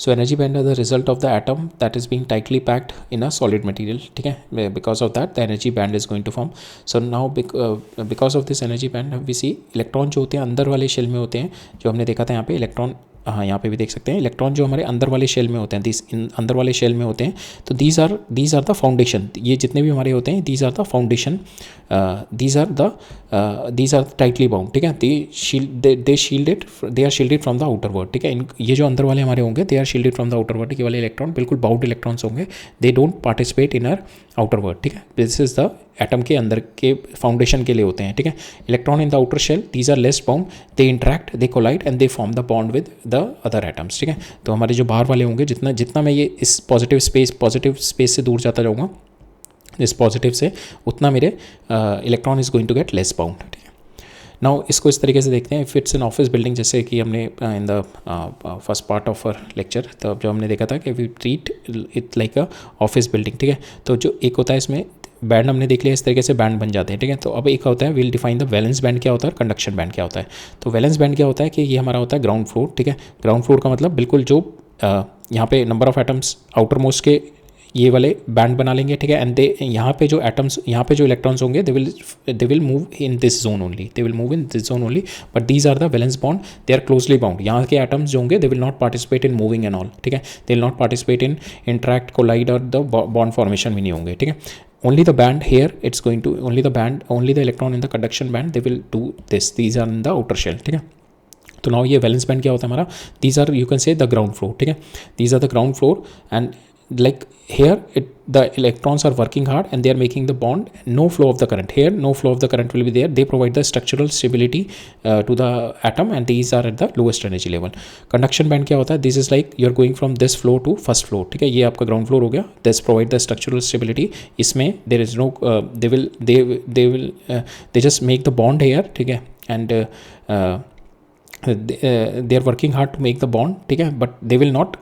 So energy band are the result of the atom that is being tightly packed in a solid material, ठीक है, because of that the energy band is going to form। So now because of this energy band we see electron जो होते हैं अंदर वाले shell में होते हैं, जो हमने देखा था यहाँ पे इलेक्ट्रॉन, हाँ यहाँ पे भी देख सकते हैं इलेक्ट्रॉन जो हमारे अंदर वाले शेल में होते हैं, अंदर वाले शेल में होते हैं, तो दीज आर द फाउंडेशन, ये जितने भी हमारे होते हैं these are the foundation, these are tightly bound, ठीक है, they are shielded from the outer world, ठीक है। ये जो अंदर वाले हमारे होंगे they are shielded from the outer world, ये वाले इलेक्ट्रॉन बिल्कुल बाउंड इलेक्ट्रॉन्स होंगे, they don't participate in our outer world, ठीक है। दिस इज द एटम के अंदर के फाउंडेशन के लिए होते हैं, ठीक है। Electron in the outer shell these are less bound, they interact, they collide and they form the bond with the other atoms, ठीक है। तो हमारे जो बाहर वाले होंगे, जितना मैं ये इस पॉजिटिव स्पेस से दूर जाता जाऊँगा, इस पॉजिटिव से, उतना मेरे electron is going to get less bound, ठीक है। नाउ इसको इस तरीके से देखते हैं, if it's an office building, जैसे कि हमने in the first part of our lecture तो जो हमने देखा था कि we treat it like a office building, ठीक है। तो जो एक होता है इसमें बैंड हमने देख लिया, इस तरीके से बैंड बन जाते हैं, ठीक है। तो अब एक होता है will define the valence band क्या होता है और कंडक्शन बैंड क्या होता है। तो वैलेंस बैंड क्या होता है कि ये हमारा होता है ग्राउंड फ्लोर, ठीक है। ग्राउंड फ्लोर का मतलब बिल्कुल जो यहाँ पे number of atoms outer most के ये वाले बैंड बना लेंगे, ठीक है। एंड दे यहाँ पे जो एटम्स, यहाँ पे जो इलेक्ट्रॉन्स होंगे they will move in this zone only, they will move in this zone only, but these are the valence bond, they are closely bound. यहाँ के एटम्स जो होंगे they will not participate in moving and all, ठीक है। They will not participate in interact, collide और the bond formation भी नहीं होंगे, ठीक है। only the band here it's going to only the band, only the electron in the conduction band they will do this, these are in the outer shell, ठीक है। तो now ये valence band क्या होता है हमारा, these are you can say the ground floor, ठीक है। These are the ground floor and like here the electrons are working hard and they are making the bond, no flow of the current here, no flow of the current will be there, they provide the structural stability to the atom and these are at the lowest energy level. Conduction band क्या होता है, this is like you are going from this floor to first floor, ठीक है। ये आपका ground floor हो गया, this provide the structural stability, इसमें there is no they just make the bond here, ठीक है। and they are working hard to make the bond, ठीक है, but they will not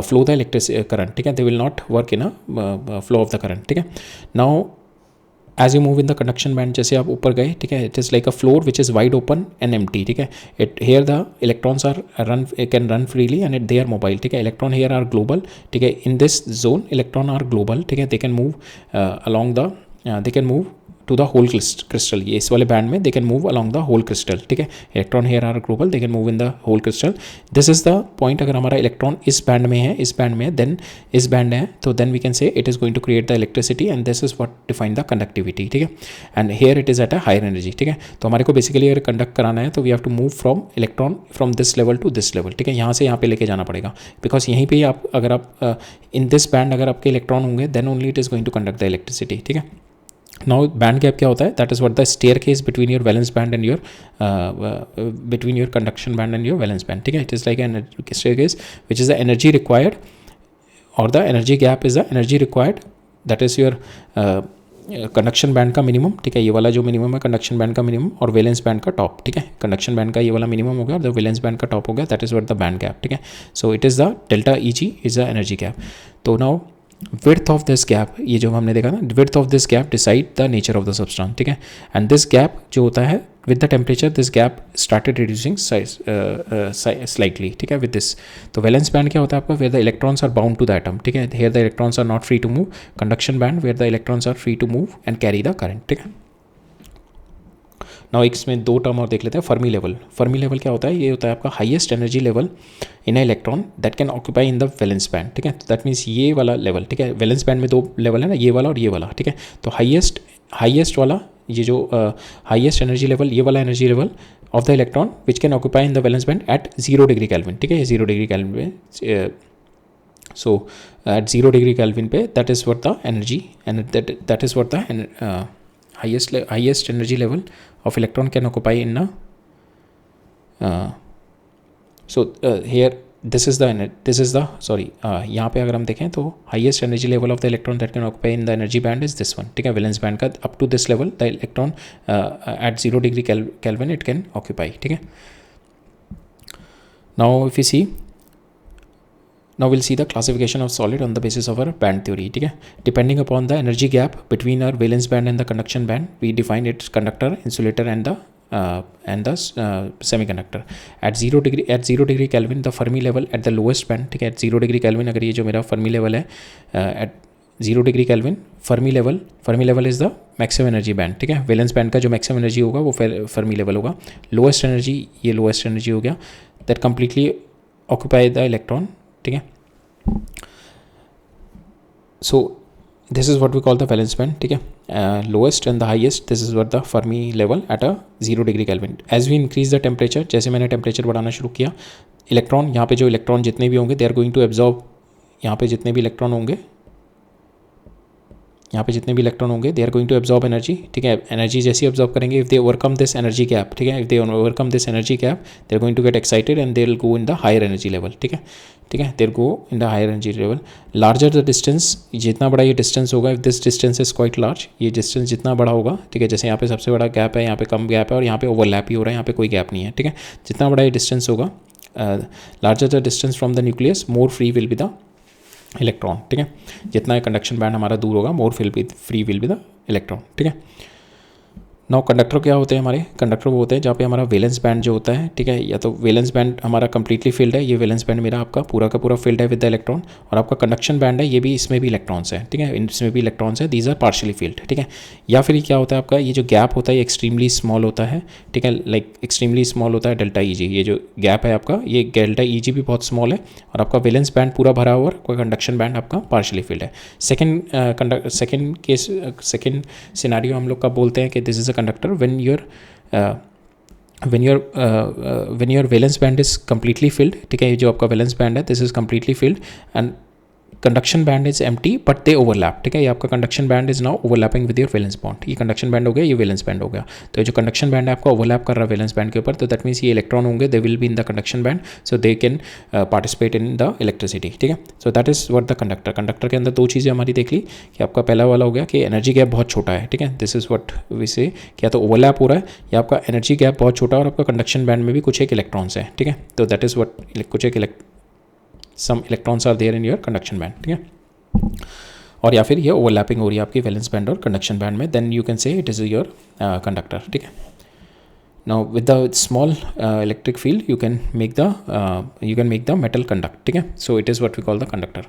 flow the electric current, ठीक है। they will not work in a flow of the current, ठीक है। now as you move in the conduction band, जैसे आप ऊपर गए, ठीक है, it is like a floor which is wide open and empty, ठीक है। here the electrons are can run freely and they are mobile, ठीक है। electron here are global, ठीक है। in this zone electron are global, ठीक है। they can move along the they can move to the whole crystal, ये इस वाले band में they can move along the whole crystal, ठीक है। Electron here are global, they can move in the whole crystal, this is the point। अगर हमारा electron इस band में है, इस बैंड में, then इस बैंड है, तो then we can say it is going to create the electricity and this is what define the conductivity, ठीक है। and here it is at a higher energy, ठीक है। तो हमारे को बेसिकली अगर कंडक्ट कराना है तो we have to move from electron from this level to this level, ठीक है। यहाँ से यहाँ पे लेके जाना पड़ेगा, बिकॉज यहीं पे आप अगर आप इन दिस बैंड अगर आपके इलेक्ट्रॉन होंगे then only it is going to conduct the electricity, ठीक है। नाउ बैंड गैप क्या होता है, that is what the staircase between your valence band and your between your conduction band and your valence band, ठीक है। It is like an staircase which is the energy required और the energy gap is the energy required, that is your conduction band का minimum, ठीक है। ये वाला जो minimum है कंडक्शन बैंड का मिनिमम और वैलेंस बैंड का टॉप, ठीक है। कंडक्शन बैंड का ये वाला मिनिमम हो गया और द वैलेंस बैंड का टॉप हो गया, that is what the band gap, ठीक है। So it is the delta E G is the energy gap. तो now width of this gap, ये जो हमने देखा ना, width of this gap decide the nature of the substance, ठीक है। and this gap जो होता है with the temperature this gap started reducing size slightly, ठीक है, with this। तो valence band क्या होता है आपका, where the electrons are bound to the atom, ठीक है। here the electrons are not free to move, conduction band where the electrons are free to move and carry the current, ठीक है। Now इसमें दो टर्म और देख लेते हैं। फर्मी लेवल, फर्मी लेवल क्या होता है, ये होता है आपका highest energy level in a electron that can occupy in the valence band, ठीक है। दैट मीन्स ये वाला लेवल, ठीक है। वैलेंस बैंड में दो लेवल है ना, ये वाला और ये वाला, ठीक है। तो हाईएस्ट वाला ये जो हाईएस्ट एनर्जी लेवल, ये वाला energy level of the electron which can occupy in the valence band at 0 degree kelvin, ठीक है। 0 डिग्री केल्विन पे, सो एट 0 डिग्री केल्विन पे that is what the energy and that is what the highest energy level of electron can occupy in a here this is the यहाँ पे अगर हम देखें तो highest energy level of the electron that can occupy in the energy band is this one, ठीक है। Valence band का up to this level the electron at 0 degree Kelvin it can occupy, ठीक है। now if you see, now we'll see the classification of solid on the basis of our band theory, ठीक है। depending upon the energy gap between our valence band and the conduction band we define its conductor, insulator and the semiconductor at 0 degree Kelvin the Fermi level at the lowest band, ठीक है। at 0 degree Kelvin अगर ये जो मेरा Fermi level है at 0 degree Kelvin Fermi level is the maximum energy band, ठीक है। Valence band का जो maximum energy होगा वो Fermi level होगा। lowest energy, ये lowest energy हो गया, that completely occupy the electron, ठीक है। So this is what we call the valence band, ठीक है। Lowest and the highest this is what the Fermi level at a 0 degree kelvin. As we increase the temperature, जैसे मैंने temperature बढ़ाना शुरू किया, electron यहाँ पे जो इलेक्ट्रॉन जितने भी होंगे they are going to absorb, यहाँ पे जितने भी इलेक्ट्रॉन होंगे यहाँ पे जितने भी इलेक्ट्रॉन होंगे they are going to absorb energy, ठीक है, एनर्जी जैसी एब्जॉर्ब करेंगे, if they overcome this energy gap, ठीक है, if they overcome this energy gap they are going to get excited and they will go in the higher energy level, ठीक है, ठीक है, they go in the higher energy level. Larger the distance, जितना बड़ा ये distance होगा, if this distance is quite large, ये distance जितना बड़ा होगा, ठीक है, जैसे यहाँ पे सबसे बड़ा गैप है, यहाँ पे कम गैप है और यहाँ पे ओवरलैप ही हो रहा है, यहाँ पे कोई गैप नहीं है, ठीक है, जितना बड़ा ये डिस्टेंस होगा, larger the distance from the nucleus more free will be the electron, ठीक है, जितना कंडक्शन बैंड हमारा दूर होगा more free will be the electron, ठीक है। नाउ कंडक्टर क्या होते हैं हमारे, कंडक्टर वो होते हैं जहाँ पे हमारा वैलेंस बैंड जो होता है, ठीक है, या तो वैलेंस बैंड हमारा कंप्लीटली फिल्ड है, ये वैलेंस बैंड मेरा आपका पूरा का पूरा फिल्ड है विद द इलेक्ट्रॉन, और आपका कंडक्शन बैंड है ये भी, इसमें भी इलेक्ट्रॉन्स है, ठीक है, इसमें भी इलेक्ट्रॉन्स है, दीज आर पार्शियली फिल्ड, ठीक है। या फिर क्या होता है आपका, ये जो गैप होता है ये एक्सट्रीमली स्मॉल होता है, ठीक है, लाइक एक्सट्रीमली स्मॉल होता है डेल्टा ई जी, ये जो गैप है आपका ये डेल्टा ई जी भी बहुत स्मॉल है, और आपका वैलेंस बैंड पूरा भरा हुआ, आपका कंडक्शन बैंड आपका पार्शियली फिल्ड है। सेकेंड सिनेरियो हम लोग का बोलते हैं कि this is a conductor when your valence band is completely filled, ठीक है, ये जो आपका वैलेंस बैंड है this is completely filled and conduction band is empty but they overlap, ठीक है, ये आपका conduction band is now overlapping with your valence bond, ये कंडक्शन बैंड हो गया, ये वैलेंस बैंड हो गया, तो ये जो कंडक्शन बैंड है आपका ओवरलैप कर रहा है वैलेंस बैंड के ऊपर, तो दैट मीन्स ये इलेक्ट्रॉन होंगे they will be in the conduction band, so they can participate in the electricity, ठीक है। So that is what the conductor, conductor के अंदर दो चीज़ें हमारी देख ली कि आपका पहला वाला हो गया कि एनर्जी गैप बहुत छोटा है, ठीक है, दिस इज व्हाट वी से, क्या तो ओवरलैप हो रहा है या आपका एनर्जी गैप बहुत छोटा और आपका कंडक्शन बैंड में भी कुछ एक इलेक्ट्रॉन्स है, ठीक है, तो दैट इज व्हाट कुछ एक some electrons are there in your conduction band, ठीक है, और या फिर ये ओवरलैपिंग हो रही है आपकी वैलेंस बैंड और कंडक्शन बैंड में, then you can say it is your conductor, ठीक है। Now with the small electric field you can make the metal conduct, ठीक है, so it is what we call the conductor.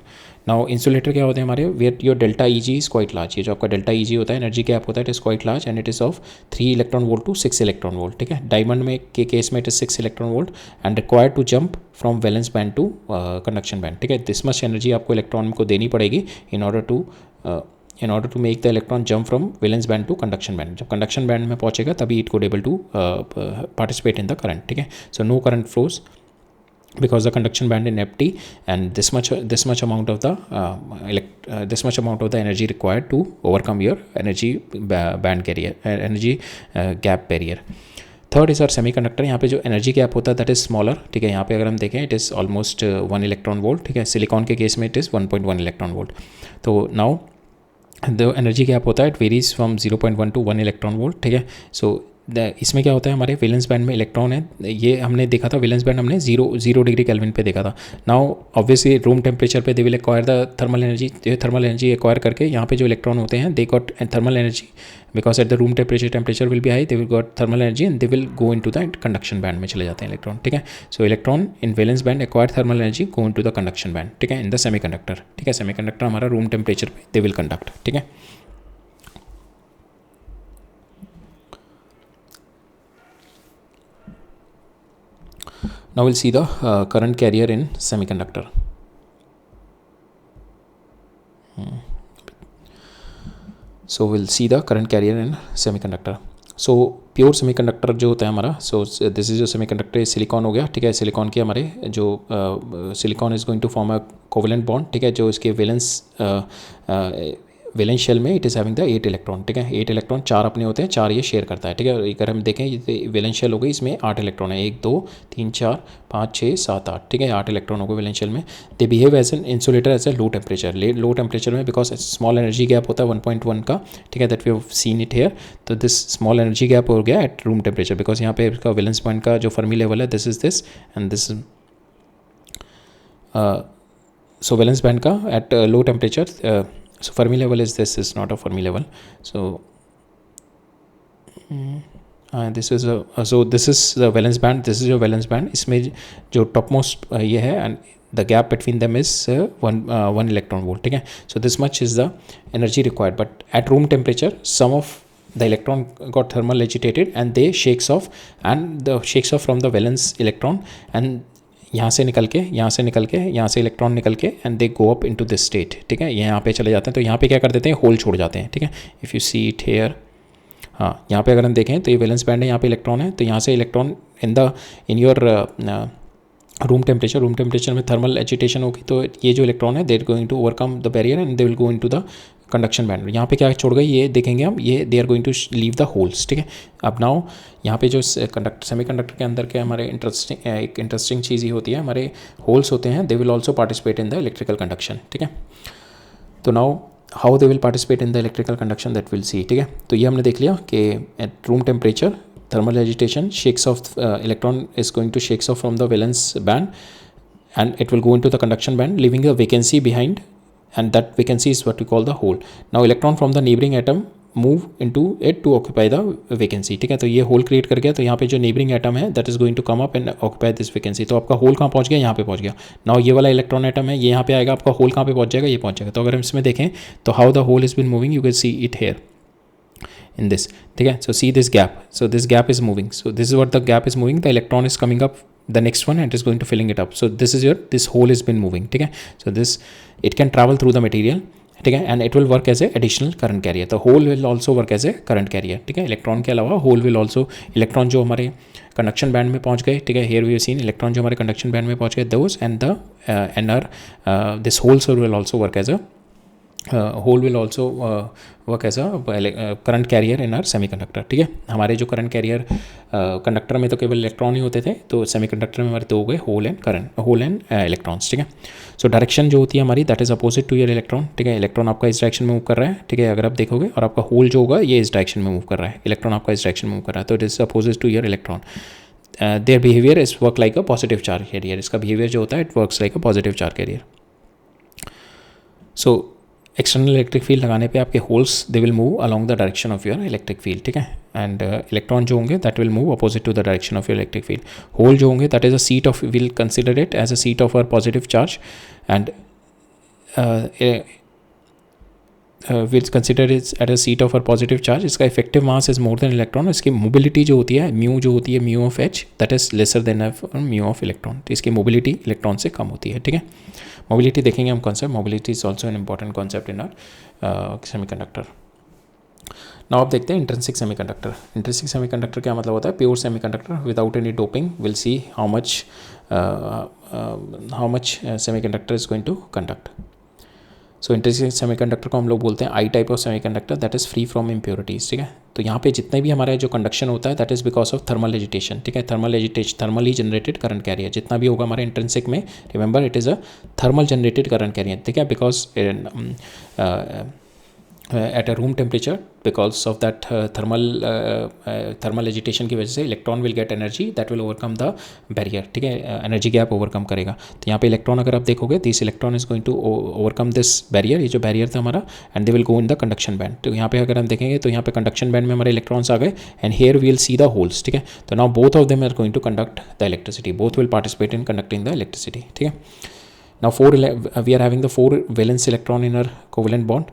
Now insulator क्या होते हैं हमारे, where your delta E G is quite large, ये जो आपका डेल्टा ई जी होता है एनर्जी गैप होता है, it is quite large and it is of 3 electron volt to 6 electron volt, ठीक है, डायमंड में के केस में it is 6 electron volt and required to jump from valence band to conduction band, ठीक है, this much energy आपको electron को देनी पड़ेगी in order to make the electron jump from valence band to conduction band, जब conduction band में पहुंचेगा तभी it could able to participate in the current, ठीक है, so no current flows because the conduction band is empty and this much amount of the energy required to overcome your energy band carrier, energy gap barrier. Third is our semiconductor, यहाँ पे जो energy gap होता है that is smaller, ठीक है, यहाँ पे अगर हम देखें it is almost 1 electron volt, ठीक है, सिलिकॉन के केस में इट इज़ 1.1 इलेक्ट्रॉन वोल्ट, तो नाउ द एनर्जी गैप होता है it varies from 0.1 to 1 electron volt, ठीक है, सो इसमें क्या होता है हमारे वैलेंस बैंड में इलेक्ट्रॉन है, ये हमने देखा था वैलेंस बैंड हमने 0 डिग्री केल्विन पे देखा था। नाउ ऑब्वियसली रूम टेम्परेचर पे they will acquire the thermal energy acquire करके यहाँ पे जो इलेक्ट्रॉन होते हैं they got thermal energy because at the room temperature will be high, they will got thermal energy and they will go into the conduction band में चले जाते हैं इलेक्ट्रॉन, ठीक है, सो electron in valence band acquire thermal energy go into the conduction band, ठीक है, in the semi conductor, ठीक है, सेमी कंडक्टर हमारा रूम टेम्परेचर पे दे विल कंडक्ट, ठीक है। Now we'll see the current carrier in semiconductor. So we'll see the current carrier in semiconductor. So pure semiconductor जो होता है हमारा, सो दिस इज जो सेमीकंडक्टर सिलिकॉन हो गया, ठीक है, सिलिकॉन के हमारे जो silicon is going to form a covalent bond, ठीक है, जो इसके वैलेंस शेल में it is having the 8 electron, ठीक है, 8 इलेक्ट्रॉन 4 अपने होते हैं, 4 ये शेयर करता है, ठीक है, अगर हम देखें ये वैलेंस शेल हो गई, इसमें 8 इलेक्ट्रॉन है, 1 2 3 4 5 6 7 8, ठीक है, 8 इलेक्ट्रॉन हो गए वैलेंस शेल में। They behave as an insulator as a low temperature में बिकॉज स्मॉल एनर्जी गैप होता है 1.1 का, ठीक है, that we have seen it here, तो दिस स्मॉल एनर्जी गैप हो गया एट रूम टेम्परेचर बिकॉज यहाँ पे इसका वैलेंस पॉइंट का जो फर्मी लेवल है this is this and this, so valence band का at low temperature, so Fermi level is this, is not a Fermi level, so this is the valence band, this is your valence band, इसमें जो topmost ये है and the gap between them is 1 electron volt, ठीक है, so this much is the energy required, but at room temperature some of the electron got thermal agitated and they shakes off from the valence electron and यहाँ से निकल के यहाँ से electron निकल के and they go up into this state, ठीक है, ये यहाँ पे चले जाते हैं, तो यहाँ पे क्या कर देते हैं होल छोड़ जाते हैं, ठीक है, if you see it hair, हाँ यहाँ पे अगर हम देखें तो ये वैलेंस बैंड है, यहाँ पे इलेक्ट्रॉन है, तो यहाँ से electron in your room temperature में थर्मल एजिटेशन होगी, तो ये जो इलेक्ट्रॉन है they are going to overcome the barrier and they will go into the conduction band. यहाँ पे क्या छोड़ गई ये देखेंगे हम, ये they are going to leave the holes, ठीक है। अब नाउ यहाँ पे जो सेमीकंडक्टर के अंदर के हमारे एक इंटरेस्टिंग चीज़ ये होती है, हमारे होल्स होते हैं, they will also participate in the electrical conduction, ठीक है। तो now how they will participate in the electrical conduction that will see, ठीक है। तो ये हमने देख लिया कि at room temperature thermal agitation shakes off electron is going to shakes off from the valence band and it will go into the conduction band leaving a vacancy behind, and that vacancy is what we call the hole. Now electron from the neighboring atom move into it to occupy the vacancy, ठीक है। तो ये hole create कर गया, तो यहाँ पे जो नेबरिंग एटम है that is going to come up and occupy this vacancy. तो आपका होल कहाँ पहुँच गया, यहाँ पे पहुँच गया। नाउ ये वाला इलेक्ट्रॉन एटम है, ये यहाँ पे आएगा, आपका होल कहाँ पे पहुँच जाएगा, ये पहुँच जाएगा। तो अगर हम इसमें देखें तो how the hole is been moving, you can see it here in this, ठीक है। so see this gap, so this gap is moving, so this is what the gap is moving, the electron is coming up the next one and it is going to filling it up, so this is your this hole has been moving, ठीक है। so this it can travel through the material, ठीक है, and it will work as a additional current carrier, the hole will also work as a current carrier, ठीक है। Electron के अलावा whole will also, electron जो हमारे conduction band में पहुंच गए, ठीक है, here we have seen electron जो हमारे कंडक्शन बैंड में पहुंच गए, those and the and our this whole cell will also work as a hole will also work as a current carrier in our semiconductor, ठीक है। हमारे जो current career conductor में तो केवल इलेक्ट्रॉन ही होते थे, तो सेमीकंडक्टर में हमारे दो हो गए होल एंड इलेक्ट्रॉन्स, ठीक है। सो डायरेक्शन जो होती है हमारी that is opposite to your electron, ठीक है। इलेक्ट्रॉन आपका इस डायरेक्शन में मूव कर रहा है, ठीक है, अगर आप देखोगे, और आपका होल जो होगा ये इस डायरेक्शन में मूव कर रहा है, इलेक्ट्रॉन आपका इस डायरेक्शन में मूव कर रहा है, तो it is opposite to your electron. Their behaviour is work like a positive charge carrier, इसका बिहेवियर जो होता है it works like a positive charge carrier. So external electric field लगाने पे आपके holes they will move along the direction of your electric field, ठीक है। And electron जो होंगे that will move opposite to the direction of your electric field. Hole जो होंगे that is a seat of, will consider it as a seat of our positive charge and will consider it at a seat of our positive charge. इसका effective mass is more than electron, इसकी mobility जो होती है mu जो होती है mu of H that is lesser than mu of electron, तो इसकी मोबिलिटी इलेक्ट्रॉन से कम होती है, ठीक है। मोबिलिटी देखेंगे हम concept, mobility is also an important concept in our semiconductor. Now आप देखते हैं इंट्रिंसिक सेमीकंडक्टर। इंट्रिंसिक सेमीकंडक्टर क्या मतलब होता है, pure semiconductor without any doping, will see how much semiconductor is going to conduct. So intrinsic semiconductor को हम लोग बोलते हैं I type of semiconductor that is free from impurities, ठीक है। तो यहाँ पे जितने भी हमारे जो कंडक्शन होता है that is because of thermal agitation, ठीक है। थर्मली जनरेटेड करंट कैरियर जितना भी होगा हमारे इंट्रिंसिक में, remember it is a thermal generated current carrier, ठीक है। Because at a room temperature because of that thermal agitation की वजह से electron will get energy that will overcome the barrier, ठीक है, एनर्जी गैप ओवरकम करेगा। तो यहाँ पे इलेक्ट्रॉन अगर आप देखोगे this electron is going to overcome this barrier, ये जो बैरियर था हमारा, and they will go in the conduction band. तो यहाँ पे अगर हम देखेंगे तो यहाँ पे कंडक्शन बैंड में हमारे इलेक्ट्रॉन्स आ गए and here we will see the holes, ठीक है। तो now both of them are going to conduct the electricity, both will participate in conducting the electricity, ठीक है। Now we are having the 4 valence electron in our covalent bond,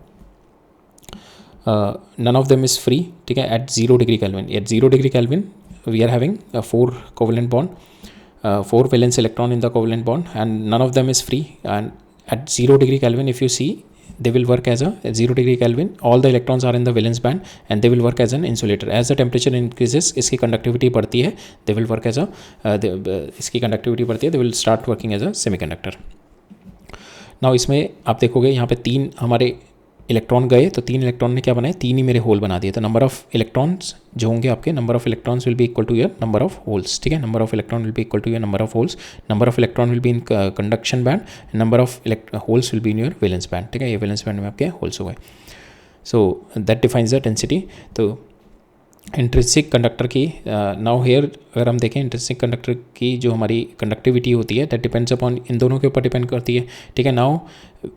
none of them is free, ठीक है, at 0 degree Kelvin, at 0 degree Kelvin we are having a 4 covalent bond, 4 valence electron in the covalent bond and none of them is free, and at 0 degree Kelvin if you see they will work as at 0 degree Kelvin all the electrons are in the valence band and they will work as an insulator. As the temperature increases इसकी conductivity बढ़ती है, they will work as इसकी conductivity बढ़ती है, they will start working as a semiconductor. now इसमें आप देखोगे यहाँ पे 3 हमारे इलेक्ट्रॉन गए, तो 3 इलेक्ट्रॉन ने क्या बनाए, 3 ही मेरे होल बना दिए। तो नंबर ऑफ इलेक्ट्रॉन्स जो होंगे आपके, number of electrons will be equal to your number of holes, ठीक है। Number of electron will be equal to your number of holes, number of electron will be in conduction band, number of holes will be in your valence band, ठीक है। ये valence band में आपके holes हो गए। So that defines the density. तो intrinsic conductor की now here अगर हम देखें इंट्रिंसिक कंडक्टर की जो हमारी कंडक्टिविटी होती है दैट डिपेंड्स अपॉन, इन दोनों के ऊपर डिपेंड करती है, ठीक है। Now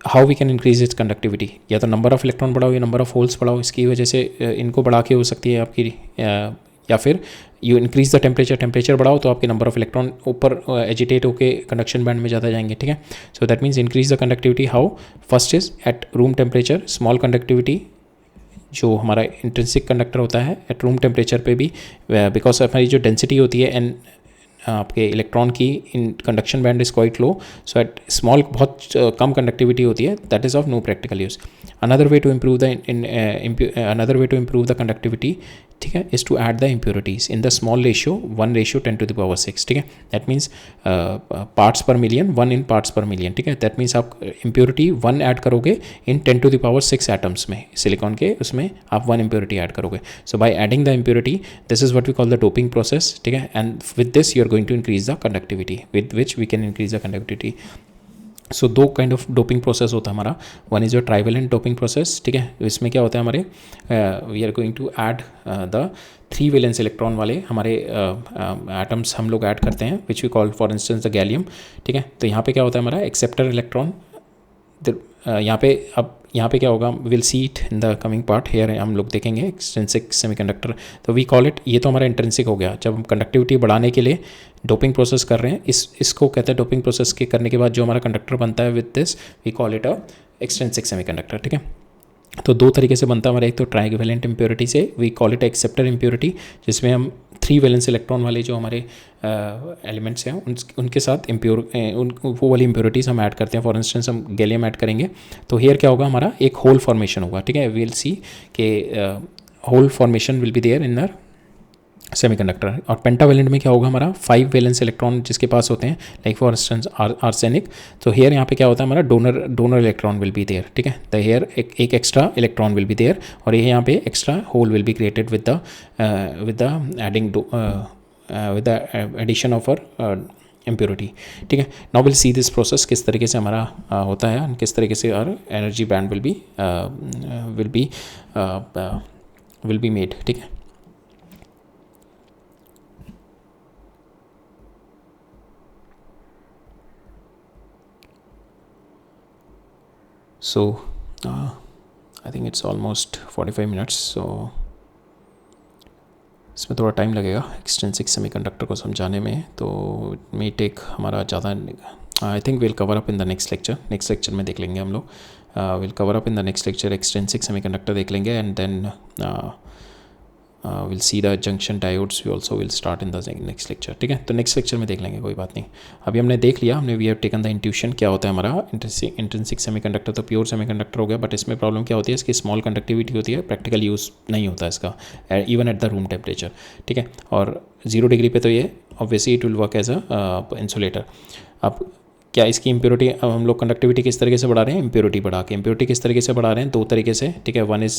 how we can increase its conductivity, या तो नंबर ऑफ इलेक्ट्रॉन बढ़ाओ या नंबर ऑफ होल्स बढ़ाओ, इसकी वजह से इनको बढ़ा के हो सकती है आपकी, या फिर यू इंक्रीज द टेम्परेचर बढ़ाओ तो आपके नंबर ऑफ इलेक्ट्रॉन ऊपर एजिटेट होकर कंडक्शन बैंड में ज़्यादा जाएंगे, ठीक है। So that means increase the conductivity how, first is at room temperature small conductivity, जो हमारा इंट्रिंसिक कंडक्टर होता है एट रूम टेम्परेचर पे भी, बिकॉज हमारी जो डेंसिटी होती है एंड आपके इलेक्ट्रॉन की in conduction band is quite low, so at small बहुत कम कंडक्टिविटी होती है, that is of no practical use. Another way to improve the another way to improve the conductivity, ठीक है, is to add the impurities in the small ratio 1:10⁻⁶, ठीक है, that means parts per million, 1 in parts per million, ठीक है, that means आप impurity 1 add करोगे in 10⁻⁶ atoms में, silicon के उसमें आप 1 इम्प्योरिटी ऐड करोगे. So by adding the impurity, this is what we call the doping process, ठीक है, and with this you are going to increase the conductivity, with which we can increase the conductivity. So दो kind of doping process होता है हमारा. One is your trivalent doping process, ठीक है, इसमें क्या होता है हमारे we are going to add the 3 valence electron वाले हमारे एटम्स हम लोग ऐड करते हैं, which we call for instance the gallium, ठीक है. तो यहाँ पे क्या होता है हमारा एक्सेप्टर इलेक्ट्रॉन, यहाँ पे अब यहाँ पे क्या होगा, will see it in the coming part, here हम लोग देखेंगे एक्सट्रिंसिक सेमीकंडक्टर. तो वी कॉल इट, ये तो हमारा इंट्रिंसिक हो गया, जब हम कंडक्टिविटी बढ़ाने के लिए डोपिंग प्रोसेस कर रहे हैं, इसको कहते हैं डोपिंग प्रोसेस के करने के बाद जो हमारा कंडक्टर बनता है with this we call it a extrinsic semiconductor, ठीक है. तो दो तरीके से बनता है हमारा, एक तो ट्राइवेलेंट इम्प्योरिटी से, we call it acceptor impurity, जिसमें हम 3 वैलेंस इलेक्ट्रॉन वाले जो हमारे एलिमेंट्स हैं उनके साथ वो वाली इम्प्योरिटीज़ हम ऐड करते हैं. फॉर इंस्टेंस हम गैलियम ऐड करेंगे तो हेयर क्या होगा हमारा, एक होल फॉर्मेशन होगा, ठीक है. वी विल सी के hole formation will be there in the semiconductor. और पेंटावेलेंट में क्या होगा हमारा 5 वैलेंस इलेक्ट्रॉन जिसके पास होते हैं, लाइक फॉर इंस्टेंस आर्सेनिक. तो हेयर यहाँ पे क्या होता है हमारा donor electron will be there, ठीक है. द हेयर एक extra electron will be there, और ये यहाँ पे extra hole will be created with the adding with the addition of our impurity, ठीक है. Now will see this process किस तरीके से हमारा होता है, किस तरीके से और energy band will be made, ठीक है. So I think it's almost 45 minutes, so इसमें थोड़ा टाइम लगेगा एक्सट्रिंसिक सेमीकंडक्टर को समझाने में, तो मे टेक हमारा ज़्यादा. I think will cover up in the next lecture में देख लेंगे हम लोग. Will cover up in the next lecture extrinsic semiconductor देख लेंगे, and then will see the junction diodes we also will start in the next lecture, ठीक है. तो नेक्स्ट लेक्चर में देख लेंगे, कोई बात नहीं. अभी हमने देख लिया, we have taken the intuition क्या होता है हमारा इंट्रिंसिक सेमीकंडक्टर. तो प्योर सेमीकंडक्टर हो गया, बट इसमें प्रॉब्लम क्या होती है, इसकी स्मॉल कंडक्टिविटी होती है, प्रैक्टिकल यूज़ नहीं होता इसका even at the room temperature, ठीक है. और 0 डिग्री पे तो ये obviously it will work as a insulator. अब क्या इसकी इम्प्योरिटी हम लोग कंडक्टिविटी किस तरीके से बढ़ा रहे हैं, इम्प्योरिटी बढ़ा के. इम्प्योरिटी किस तरीके से बढ़ा रहे हैं, 2 तरीके से, ठीक है. One is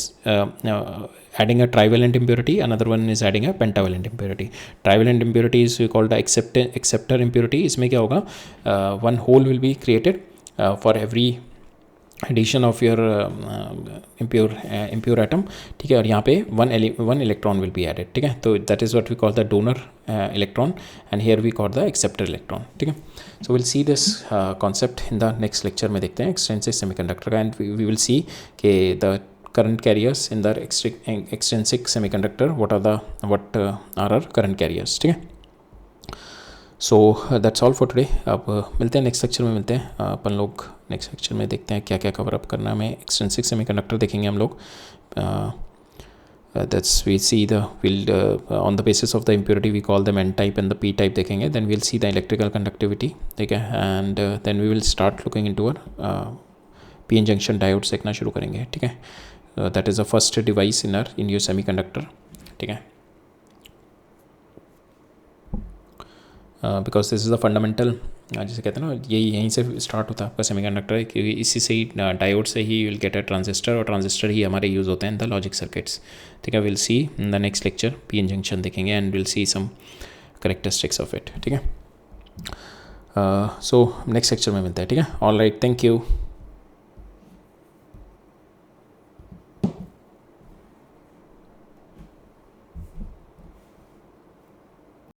adding a trivalent impurity, another one is adding a pentavalent impurity. Trivalent impurity is called acceptor impurity. इसमें क्या होगा, 1 hole will be created for every addition of your impure atom, ठीक है. और यहाँ पे 1 इलेक्ट्रॉन विल बी एडेड, ठीक है. तो that is what we call the donor electron, and here we call the acceptor electron, ठीक है. So will see this concept in the next lecture में देखते हैं एक्सट्रिंसिक सेमीकंडक्टर का, एंड वी विल सी के the current carriers in the extrinsic semiconductor, what are our current carriers, ठीक है. So that's all for today. अब मिलते हैं नेक्स्ट लेक्चर में, मिलते हैं अपन लोग नेक्स्ट लेक्चर में, देखते हैं क्या क्या कवर अप करना है. हमें एक्सट्रिंसिक सेमीकंडक्टर देखेंगे हम लोग. That's we see the will on the basis of the impurity we call the N type and the P type देखेंगे. Then we'll see the electrical conductivity, ठीक है. And then we will start looking into our P N junction diodes देखना शुरू करेंगे, ठीक है. That is the first device in your semiconductor, ठीक है. Because this is the fundamental, जैसे कहते हैं ना, यहीं से स्टार्ट होता है आपका सेमीकंडक्टर, क्योंकि इसी से ही डायोड से he will get a transistor, और ट्रांजिस्टर ही हमारे यूज़ होते हैं इन द लॉजिक सर्किट्स, ठीक है. Will see in the next lecture P N junction देखेंगे, and will see some characteristics of it, ठीक है. सो नेक्स्ट लेक्चर में मिलता है, ठीक है. All right, thank you.